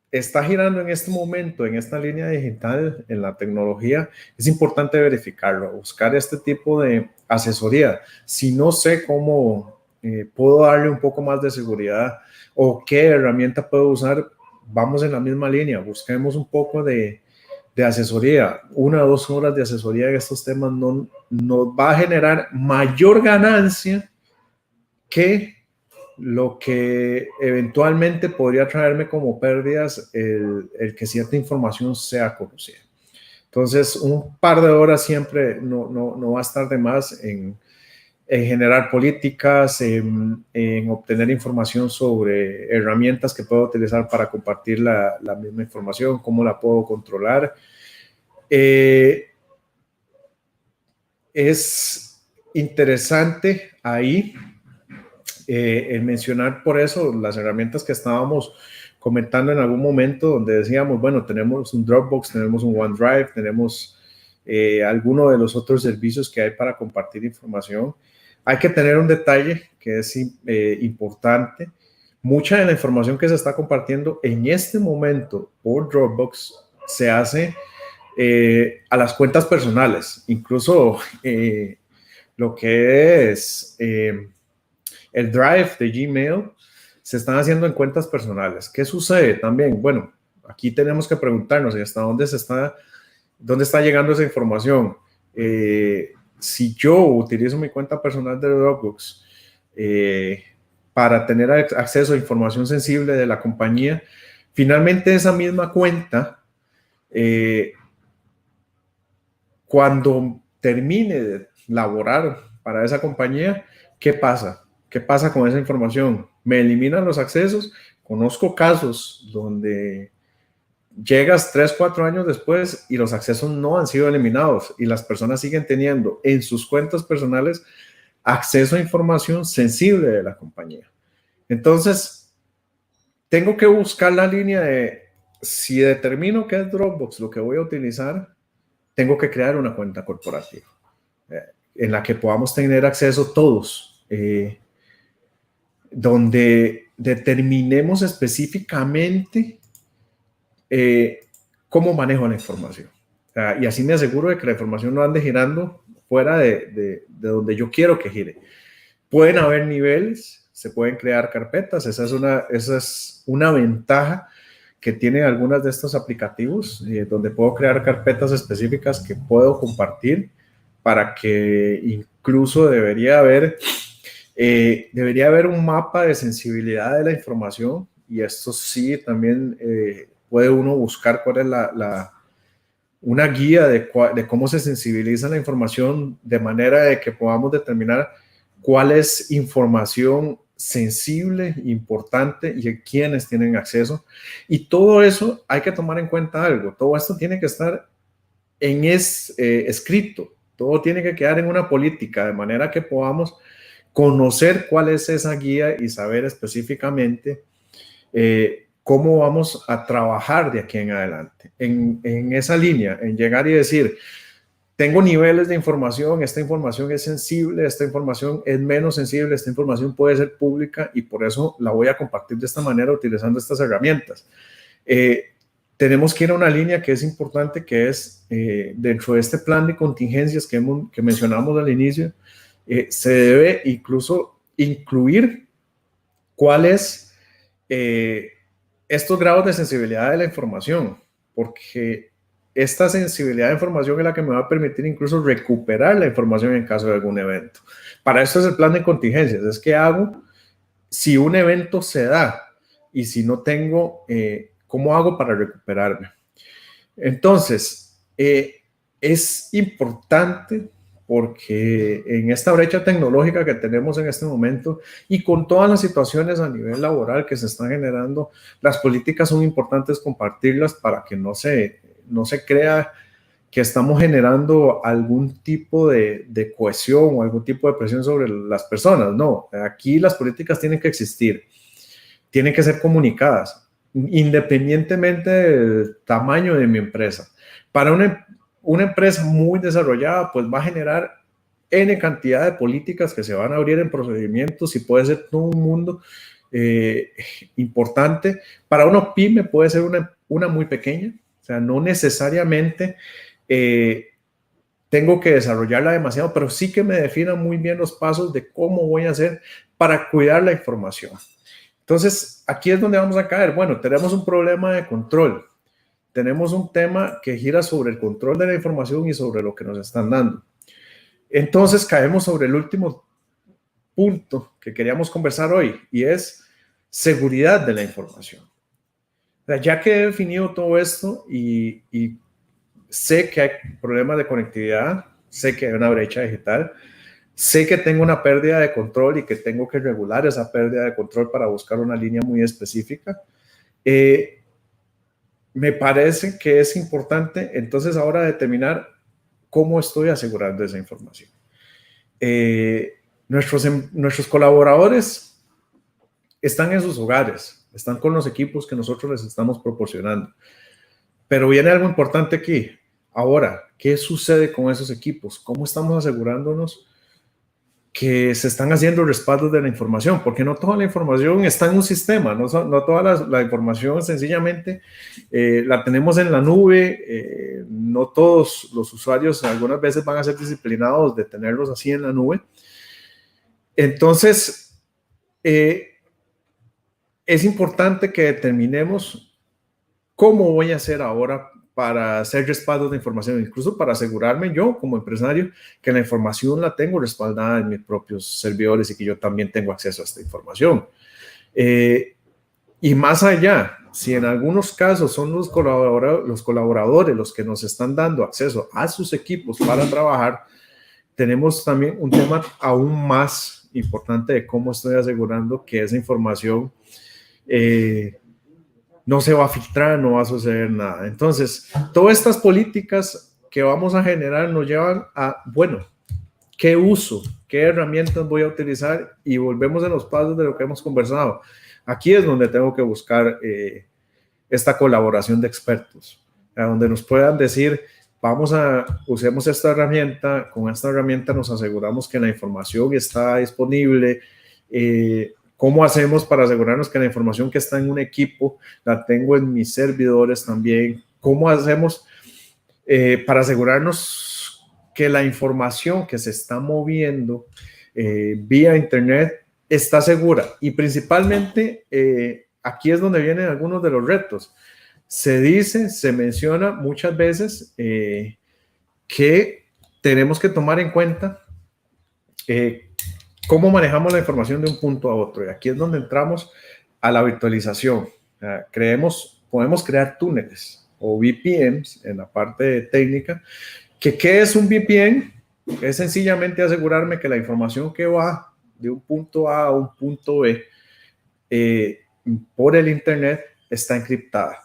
[SPEAKER 2] está girando en este momento, en esta línea digital, en la tecnología, es importante verificarlo, buscar este tipo de asesoría. Si no sé cómo puedo darle un poco más de seguridad o qué herramienta puedo usar, vamos en la misma línea, busquemos un poco de asesoría. 1 o 2 horas de asesoría en estos temas no nos va a generar mayor ganancia que lo que eventualmente podría traerme como pérdidas el que cierta información sea conocida. Entonces, un par de horas siempre no va a estar de más en generar políticas, en obtener información sobre herramientas que puedo utilizar para compartir la misma información, cómo la puedo controlar. Es interesante ahí el mencionar por eso las herramientas que estábamos comentando en algún momento, donde decíamos, bueno, tenemos un Dropbox, tenemos un OneDrive, tenemos alguno de los otros servicios que hay para compartir información. Hay que tener un detalle que es importante. Mucha de la información que se está compartiendo en este momento por Dropbox se hace a las cuentas personales, incluso lo que es el Drive de Gmail, se están haciendo en cuentas personales. ¿Qué sucede también? Bueno, aquí tenemos que preguntarnos hasta dónde está llegando esa información. Si yo utilizo mi cuenta personal de Dropbox para tener acceso a información sensible de la compañía, finalmente esa misma cuenta, cuando termine de laborar para esa compañía, ¿qué pasa? ¿Qué pasa con esa información? ¿Me eliminan los accesos? Conozco casos donde llegas 3, 4 años después y los accesos no han sido eliminados y las personas siguen teniendo en sus cuentas personales acceso a información sensible de la compañía. Entonces, tengo que buscar la línea de si determino que es Dropbox lo que voy a utilizar, tengo que crear una cuenta corporativa en la que podamos tener acceso todos, donde determinemos específicamente cómo manejo la información. Y así me aseguro de que la información no ande girando fuera de donde yo quiero que gire. Pueden haber niveles, se pueden crear carpetas, esa es una ventaja que tienen algunas de estos aplicativos, donde puedo crear carpetas específicas que puedo compartir para que incluso debería haber un mapa de sensibilidad de la información y esto sí también puede uno buscar cuál es una guía de cómo se sensibiliza la información de manera de que podamos determinar cuál es información sensible, importante y a quiénes tienen acceso. Y todo eso hay que tomar en cuenta algo. Todo esto tiene que estar escrito. Todo tiene que quedar en una política de manera que podamos conocer cuál es esa guía y saber específicamente cómo vamos a trabajar de aquí en adelante. En esa línea, en llegar y decir, tengo niveles de información, esta información es sensible, esta información es menos sensible, esta información puede ser pública y por eso la voy a compartir de esta manera utilizando estas herramientas. Tenemos que ir a una línea que es importante, que es dentro de este plan de contingencias que mencionamos al inicio, se debe incluso incluir cuáles estos grados de sensibilidad de la información, porque esta sensibilidad de información es la que me va a permitir incluso recuperar la información en caso de algún evento. Para esto es el plan de contingencias. Es qué hago si un evento se da y si no tengo, ¿cómo hago para recuperarme? Entonces, es importante porque en esta brecha tecnológica que tenemos en este momento y con todas las situaciones a nivel laboral que se están generando, las políticas son importantes compartirlas para que no se crea que estamos generando algún tipo de cohesión o algún tipo de presión sobre las personas. No, aquí las políticas tienen que existir, tienen que ser comunicadas, independientemente del tamaño de mi empresa. Para una empresa muy desarrollada, pues va a generar N cantidad de políticas que se van a abrir en procedimientos y puede ser todo un mundo importante. Para una pyme puede ser una muy pequeña, o sea, no necesariamente tengo que desarrollarla demasiado, pero sí que me definan muy bien los pasos de cómo voy a hacer para cuidar la información. Entonces, aquí es donde vamos a caer. Bueno, tenemos un problema de control. Tenemos un tema que gira sobre el control de la información y sobre lo que nos están dando. Entonces, caemos sobre el último punto que queríamos conversar hoy y es seguridad de la información. O sea, ya que he definido todo esto y sé que hay problemas de conectividad, sé que hay una brecha digital, sé que tengo una pérdida de control y que tengo que regular esa pérdida de control para buscar una línea muy específica. Me parece que es importante entonces ahora determinar cómo estoy asegurando esa información. Nuestros colaboradores están en sus hogares, están con los equipos que nosotros les estamos proporcionando. Pero viene algo importante aquí. Ahora, ¿qué sucede con esos equipos? ¿Cómo estamos asegurándonos que se están haciendo respaldos de la información? Porque no toda la información está en un sistema, no toda la información sencillamente la tenemos en la nube, no todos los usuarios algunas veces van a ser disciplinados de tenerlos así en la nube. Entonces, es importante que determinemos cómo voy a hacer ahora para hacer respaldos de información, incluso para asegurarme yo como empresario que la información la tengo respaldada en mis propios servidores y que yo también tengo acceso a esta información. Y más allá, si en algunos casos son los colaboradores los que nos están dando acceso a sus equipos para trabajar, tenemos también un tema aún más importante de cómo estoy asegurando que esa información no se va a filtrar, no va a suceder nada. Entonces, todas estas políticas que vamos a generar nos llevan a, bueno, ¿qué uso? ¿Qué herramientas voy a utilizar? Y volvemos a los pasos de lo que hemos conversado. Aquí es donde tengo que buscar esta colaboración de expertos, donde nos puedan decir, usemos esta herramienta, con esta herramienta nos aseguramos que la información está disponible, ¿cómo hacemos para asegurarnos que la información que está en un equipo la tengo en mis servidores también? ¿Cómo hacemos para asegurarnos que la información que se está moviendo vía internet está segura? Y principalmente aquí es donde vienen algunos de los retos. Se menciona muchas veces que tenemos que tomar en cuenta cómo manejamos la información de un punto a otro. Y aquí es donde entramos a la virtualización. Podemos crear túneles o VPNs en la parte técnica. ¿Qué es un VPN? Es sencillamente asegurarme que la información que va de un punto A a un punto B por el internet está encriptada.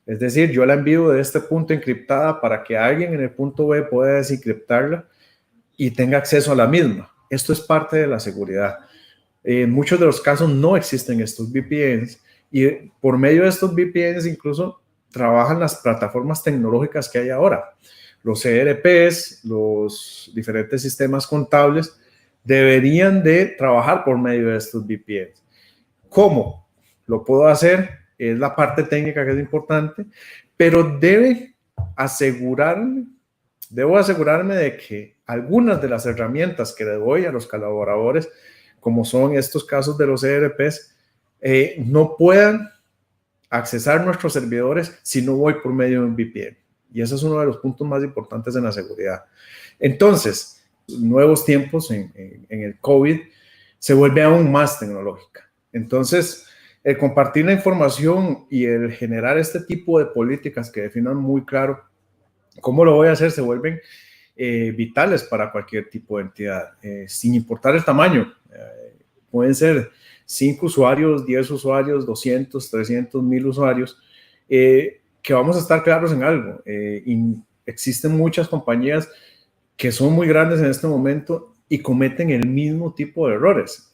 [SPEAKER 2] Es decir, yo la envío de este punto encriptada para que alguien en el punto B pueda desencriptarla y tenga acceso a la misma. Esto es parte de la seguridad. En muchos de los casos no existen estos VPNs y por medio de estos VPNs incluso trabajan las plataformas tecnológicas que hay ahora. Los ERPs, los diferentes sistemas contables deberían de trabajar por medio de estos VPNs. ¿Cómo lo puedo hacer? Es la parte técnica que es importante, pero debo asegurarme de que algunas de las herramientas que le doy a los colaboradores, como son estos casos de los ERPs, no puedan accesar nuestros servidores si no voy por medio de un VPN. Y ese es uno de los puntos más importantes en la seguridad. Entonces, nuevos tiempos en el COVID se vuelve aún más tecnológica. Entonces, el compartir la información y el generar este tipo de políticas que definan muy claro cómo lo voy a hacer se vuelven vitales para cualquier tipo de entidad, sin importar el tamaño. Pueden ser 5 usuarios, 10 usuarios, 200, 300, 1000 usuarios, que vamos a estar claros en algo. Existen muchas compañías que son muy grandes en este momento y cometen el mismo tipo de errores,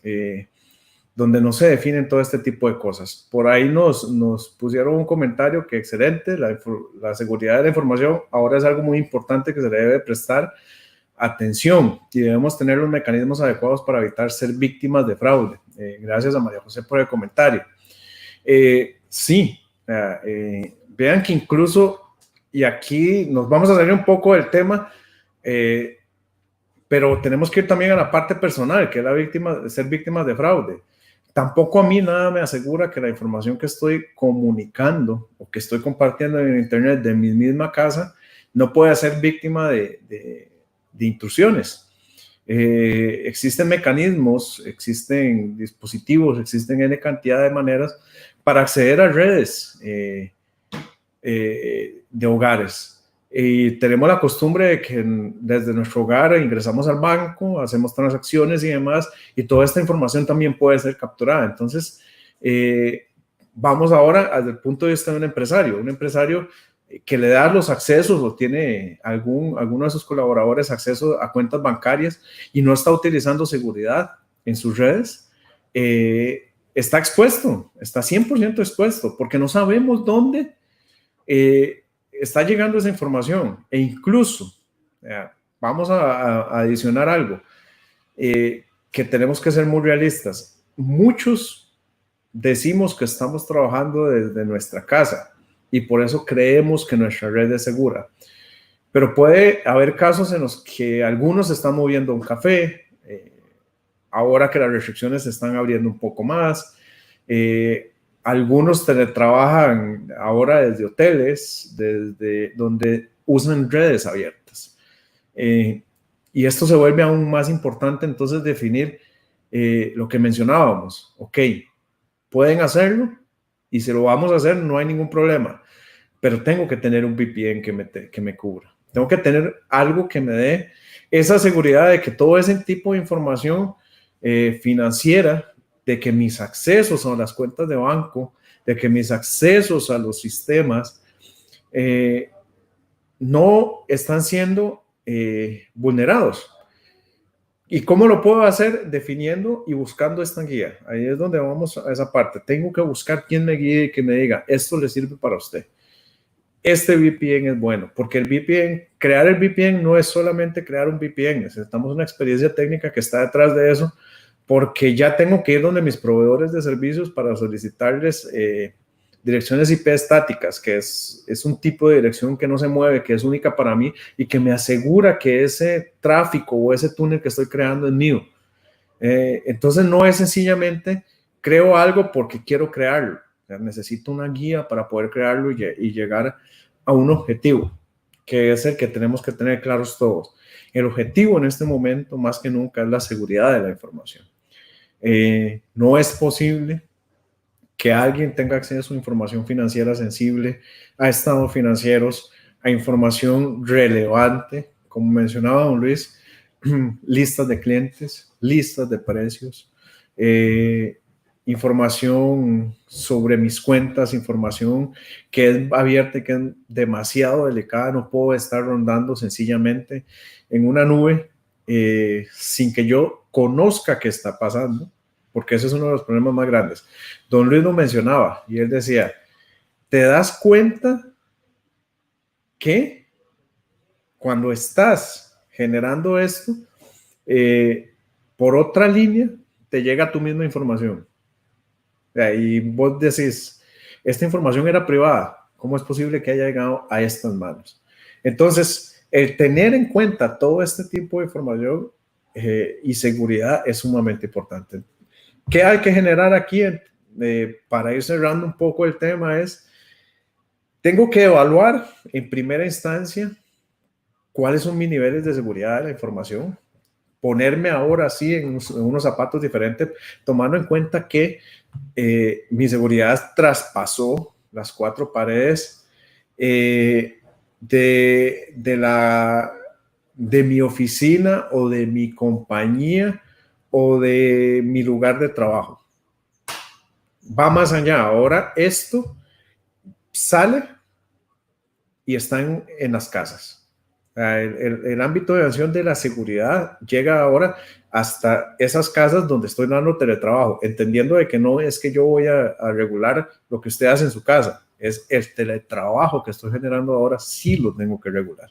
[SPEAKER 2] donde no se definen todo este tipo de cosas. Por ahí nos pusieron un comentario que excelente, la seguridad de la información ahora es algo muy importante que se le debe prestar atención y debemos tener los mecanismos adecuados para evitar ser víctimas de fraude. Gracias a María José por el comentario. Sí, vean que incluso, y aquí nos vamos a salir un poco del tema, pero tenemos que ir también a la parte personal, que es ser víctimas de fraude. Tampoco a mí nada me asegura que la información que estoy comunicando o que estoy compartiendo en internet de mi misma casa no pueda ser víctima de intrusiones. Existen mecanismos, existen dispositivos, existen N cantidad de maneras para acceder a redes de hogares. Y tenemos la costumbre de que desde nuestro hogar ingresamos al banco, hacemos transacciones y demás, y toda esta información también puede ser capturada. Entonces, vamos ahora desde el punto de vista de un empresario que le da los accesos o tiene alguno de sus colaboradores acceso a cuentas bancarias y no está utilizando seguridad en sus redes, está expuesto, está 100% expuesto, porque no sabemos dónde está llegando esa información. E incluso, vamos a adicionar algo, que tenemos que ser muy realistas. Muchos decimos que estamos trabajando desde nuestra casa y por eso creemos que nuestra red es segura. Pero puede haber casos en los que algunos están moviendo un café, ahora que las restricciones se están abriendo un poco más. Algunos teletrabajan ahora desde hoteles, desde donde usan redes abiertas. Y esto se vuelve aún más importante, entonces, definir lo que mencionábamos. Ok, pueden hacerlo y si lo vamos a hacer no hay ningún problema, pero tengo que tener un VPN que me cubra. Tengo que tener algo que me dé esa seguridad de que todo ese tipo de información financiera, de que mis accesos a las cuentas de banco, de que mis accesos a los sistemas no están siendo vulnerados. ¿Y cómo lo puedo hacer? Definiendo y buscando esta guía. Ahí es donde vamos a esa parte. Tengo que buscar quién me guíe y que me diga, esto le sirve para usted. Este VPN es bueno, porque crear el VPN no es solamente crear un VPN, necesitamos una experiencia técnica que está detrás de eso, porque ya tengo que ir donde mis proveedores de servicios para solicitarles direcciones IP estáticas, que es un tipo de dirección que no se mueve, que es única para mí y que me asegura que ese tráfico o ese túnel que estoy creando es mío. Entonces no es sencillamente creo algo porque quiero crearlo. O sea, necesito una guía para poder crearlo y llegar a un objetivo, que es el que tenemos que tener claros todos. El objetivo en este momento, más que nunca, es la seguridad de la información. No es posible que alguien tenga acceso a información financiera sensible, a estados financieros, a información relevante, como mencionaba don Luis, listas de clientes, listas de precios, información sobre mis cuentas, información que es abierta y que es demasiado delicada, no puedo estar rondando sencillamente en una nube sin que yo conozca qué está pasando, porque ese es uno de los problemas más grandes. Don Luis lo mencionaba y él decía, ¿te das cuenta que cuando estás generando esto, por otra línea, te llega tu misma información? Y vos decís, esta información era privada, ¿cómo es posible que haya llegado a estas manos? Entonces, el tener en cuenta todo este tipo de información y seguridad es sumamente importante. ¿Qué hay que generar aquí? Para ir cerrando un poco el tema es, tengo que evaluar en primera instancia cuáles son mis niveles de seguridad de la información, ponerme ahora sí en unos zapatos diferentes, tomando en cuenta que mi seguridad traspasó las 4 paredes de la de mi oficina o de mi compañía o de mi lugar de trabajo. Va más allá. Ahora esto sale y está en las casas. El ámbito de acción de la seguridad llega ahora hasta esas casas donde estoy dando teletrabajo, entendiendo de que no es que yo voy a regular lo que usted hace en su casa, es el teletrabajo que estoy generando ahora, sí lo tengo que regular.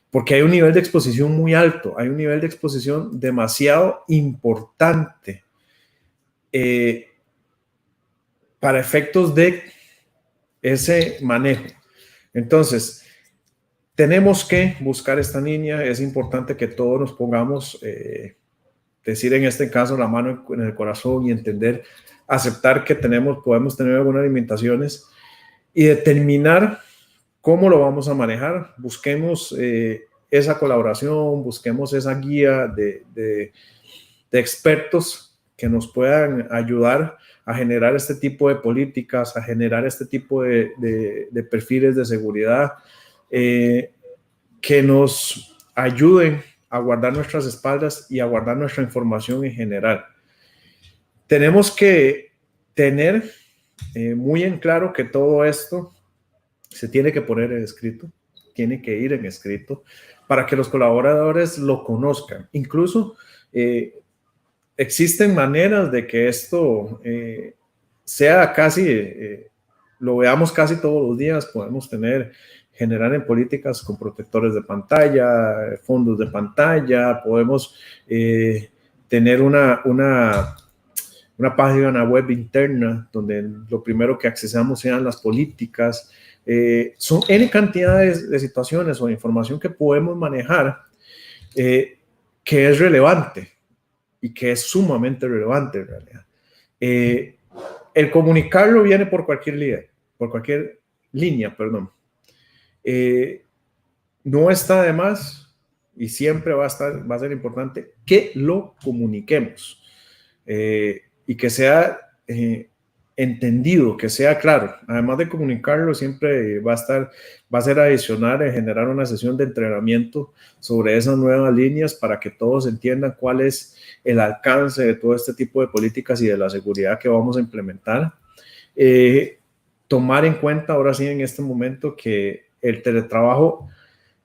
[SPEAKER 2] Porque hay un nivel de exposición muy alto, hay un nivel de exposición demasiado importante para efectos de ese manejo. Entonces, tenemos que buscar esta línea. Es importante que todos nos pongamos, decir en este caso, la mano en el corazón y entender, aceptar que podemos tener algunas limitaciones y determinar cómo lo vamos a manejar. Busquemos esa colaboración, busquemos esa guía de expertos que nos puedan ayudar a generar este tipo de políticas, a generar este tipo de perfiles de seguridad, que nos ayuden a guardar nuestras espaldas y a guardar nuestra información en general. Tenemos que tener muy en claro que todo esto se tiene que poner en escrito, tiene que ir en escrito para que los colaboradores lo conozcan. Incluso existen maneras de que esto sea casi, lo veamos casi todos los días. Podemos generar en políticas con protectores de pantalla, fondos de pantalla, podemos tener una página web interna donde lo primero que accesamos sean las políticas. Son N cantidades de situaciones o de información que podemos manejar que es relevante y que es sumamente relevante en realidad. El comunicarlo viene por cualquier línea, perdón. No está de más y siempre va a ser importante que lo comuniquemos y que sea entendido, que sea claro. Además de comunicarlo, siempre va a ser adicional generar una sesión de entrenamiento sobre esas nuevas líneas para que todos entiendan cuál es el alcance de todo este tipo de políticas y de la seguridad que vamos a implementar. Tomar en cuenta ahora sí en este momento que el teletrabajo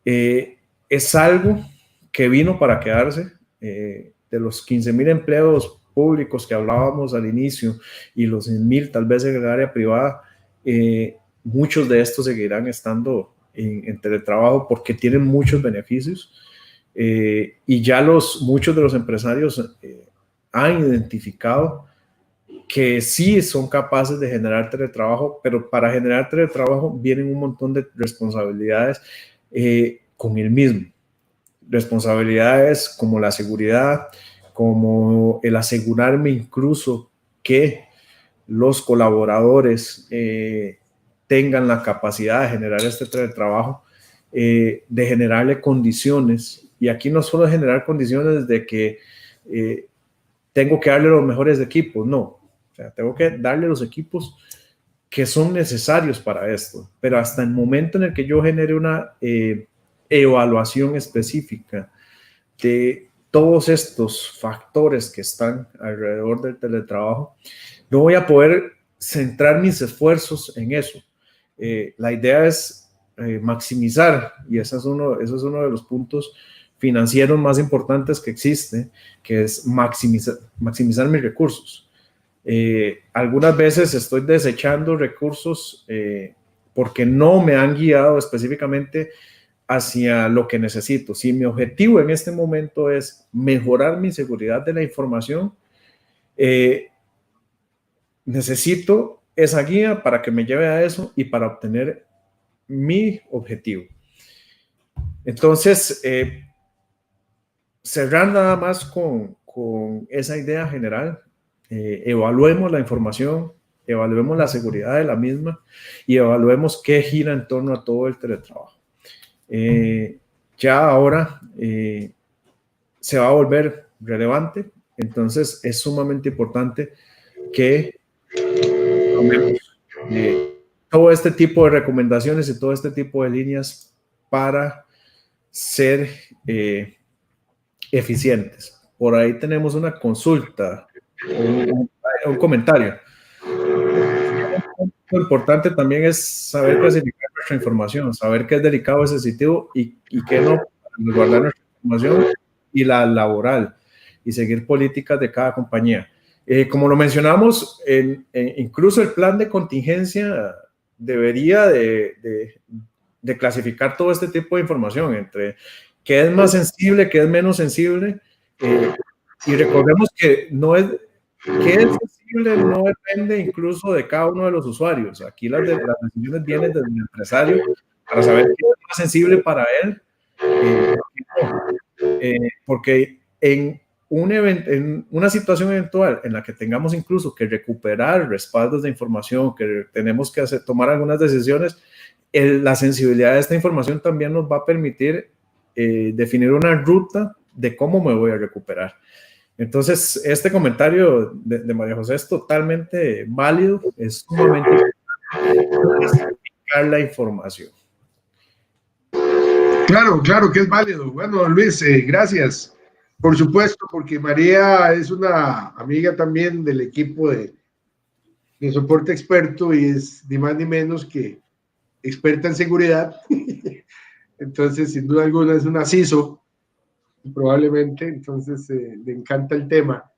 [SPEAKER 2] es algo que vino para quedarse. De los 15,000 empleos públicos que hablábamos al inicio y los 100,000 tal vez en el área privada, muchos de estos seguirán estando en teletrabajo porque tienen muchos beneficios y ya muchos de los empresarios han identificado que sí son capaces de generar teletrabajo, pero para generar teletrabajo vienen un montón de responsabilidades con el mismo. Responsabilidades como la seguridad, como el asegurarme incluso que los colaboradores tengan la capacidad de generar este teletrabajo, de generarle condiciones. Y aquí no solo generar condiciones de que tengo que darle los mejores equipos, no. O sea, tengo que darle los equipos que son necesarios para esto. Pero hasta el momento en el que yo genere una evaluación específica de todos estos factores que están alrededor del teletrabajo, no voy a poder centrar mis esfuerzos en eso. La idea es maximizar, y ese es uno de los puntos financieros más importantes que existe, que es maximizar mis recursos. Algunas veces estoy desechando recursos porque no me han guiado específicamente hacia lo que necesito. Si mi objetivo en este momento es mejorar mi seguridad de la información, necesito esa guía para que me lleve a eso y para obtener mi objetivo. Entonces, cerrar nada más con esa idea general. Evaluemos la información, evaluemos la seguridad de la misma y evaluemos qué gira en torno a todo el teletrabajo. Ya ahora se va a volver relevante, entonces es sumamente importante que tomemos todo este tipo de recomendaciones y todo este tipo de líneas para ser eficientes. Por ahí tenemos una consulta, un comentario. Lo importante también es saber clasificar nuestra información, saber qué es delicado, es sensitivo y qué no, guardar nuestra información y la laboral y seguir políticas de cada compañía. Como lo mencionamos, incluso el plan de contingencia debería de clasificar todo este tipo de información entre qué es más sensible, qué es menos sensible, y recordemos que no es qué es sensible, no depende incluso de cada uno de los usuarios. Aquí las decisiones vienen desde el empresario para saber qué es más sensible para él, porque en una situación eventual en la que tengamos incluso que recuperar respaldos de información, que tenemos que tomar algunas decisiones, la sensibilidad de esta información también nos va a permitir definir una ruta de cómo me voy a recuperar. Entonces, este comentario de María José es totalmente válido, es sumamente clasificar la información.
[SPEAKER 1] Claro que es válido. Bueno, Luis, gracias. Por supuesto, porque María es una amiga también del equipo de soporte experto y es ni más ni menos que experta en seguridad. Entonces, sin duda alguna, es una CISO, probablemente, entonces le encanta el tema.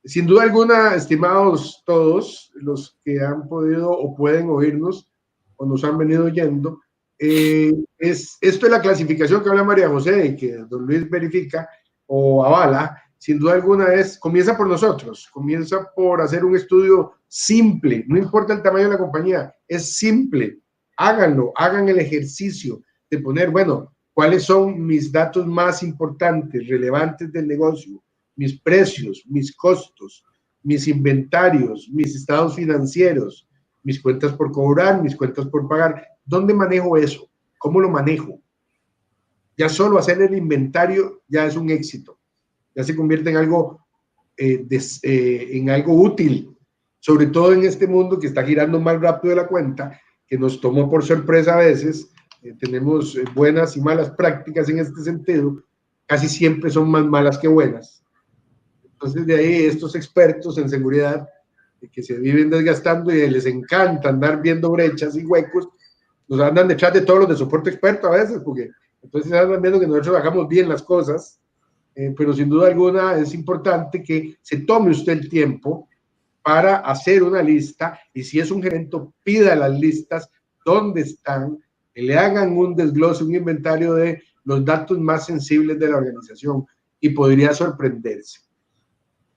[SPEAKER 1] Sin duda alguna, estimados todos los que han podido o pueden oírnos o nos han venido oyendo, esto es la clasificación que habla María José y que don Luis verifica o avala. Sin duda alguna comienza por nosotros, comienza por hacer un estudio simple, no importa el tamaño de la compañía, es simple, háganlo, hagan el ejercicio de poner, bueno, ¿cuáles son mis datos más importantes, relevantes del negocio? Mis precios, mis costos, mis inventarios, mis estados financieros, mis cuentas por cobrar, mis cuentas por pagar. ¿Dónde manejo eso? ¿Cómo lo manejo? Ya solo hacer el inventario ya es un éxito. Ya se convierte en algo, en algo útil, sobre todo en este mundo que está girando más rápido de la cuenta, que nos tomó por sorpresa a veces. Tenemos buenas y malas prácticas en este sentido, casi siempre son más malas que buenas. Entonces de ahí estos expertos en seguridad que se viven desgastando y les encanta andar viendo brechas y huecos, nos andan detrás de todos los de soporte experto a veces, porque entonces andan viendo que nosotros hagamos bien las cosas, pero sin duda alguna es importante que se tome usted el tiempo para hacer una lista y si es un gerente, pida las listas, dónde están, que le hagan un desglose, un inventario de los datos más sensibles de la organización y podría sorprenderse.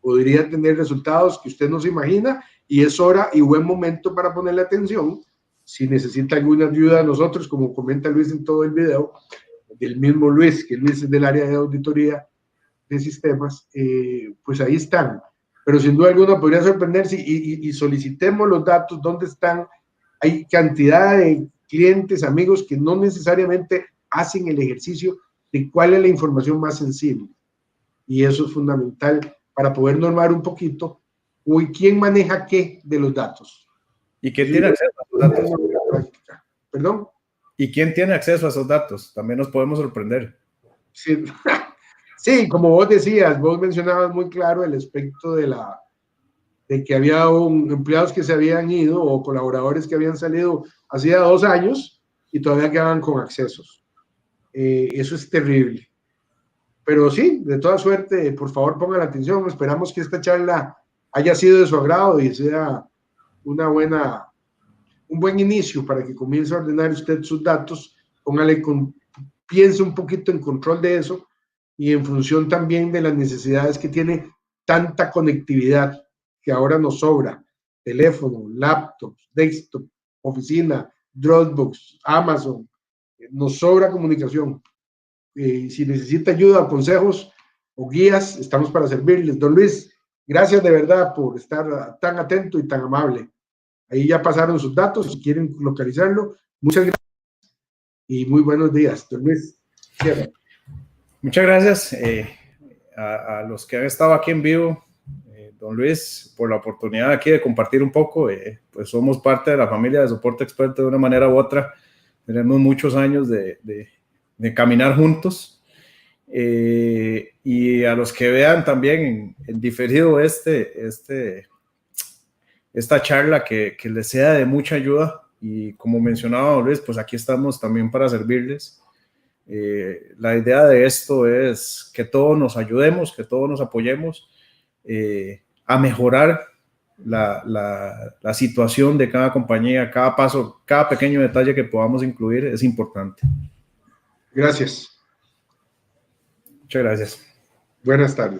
[SPEAKER 1] Podría tener resultados que usted no se imagina y es hora y buen momento para ponerle atención. Si necesita alguna ayuda de nosotros, como comenta Luis en todo el video, del mismo Luis, que Luis es del área de auditoría de sistemas, pues ahí están. Pero sin duda alguna podría sorprenderse y solicitemos los datos, dónde están. Hay cantidad de clientes, amigos que no necesariamente hacen el ejercicio de cuál es la información más sensible. Y eso es fundamental para poder normar un poquito quién maneja qué de los datos.
[SPEAKER 2] ¿Y quién tiene acceso a esos datos?
[SPEAKER 1] ¿Perdón?
[SPEAKER 2] ¿Y quién tiene acceso a esos datos? También nos podemos sorprender.
[SPEAKER 1] Sí, sí, como vos decías, vos mencionabas muy claro el aspecto de que había empleados que se habían ido o colaboradores que habían salido hacía 2 años y todavía quedaban con accesos. Eso es terrible. Pero sí, de toda suerte, por favor pongan atención. Esperamos que esta charla haya sido de su agrado y sea un buen inicio para que comience a ordenar usted sus datos. Piense un poquito en control de eso y en función también de las necesidades que tiene tanta conectividad que ahora nos sobra. Teléfono, laptop, desktop, oficina, Dropbox, Amazon. Nos sobra comunicación. Si necesita ayuda o consejos o guías, estamos para servirles. Don Luis, gracias de verdad por estar tan atento y tan amable. Ahí ya pasaron sus datos, si quieren localizarlo. Muchas gracias y muy buenos días. Don Luis, cierra.
[SPEAKER 2] Muchas gracias a los que han estado aquí en vivo. Don Luis, por la oportunidad aquí de compartir un poco. Pues somos parte de la familia de Soporte Experto de una manera u otra. Tenemos muchos años de caminar juntos. Y a los que vean también en diferido esta charla, que les sea de mucha ayuda, y como mencionaba Luis, pues aquí estamos también para servirles. La idea de esto es que todos nos ayudemos, que todos nos apoyemos a mejorar la situación de cada compañía. Cada paso, cada pequeño detalle que podamos incluir es importante.
[SPEAKER 1] Gracias.
[SPEAKER 2] Muchas gracias.
[SPEAKER 1] Buenas tardes.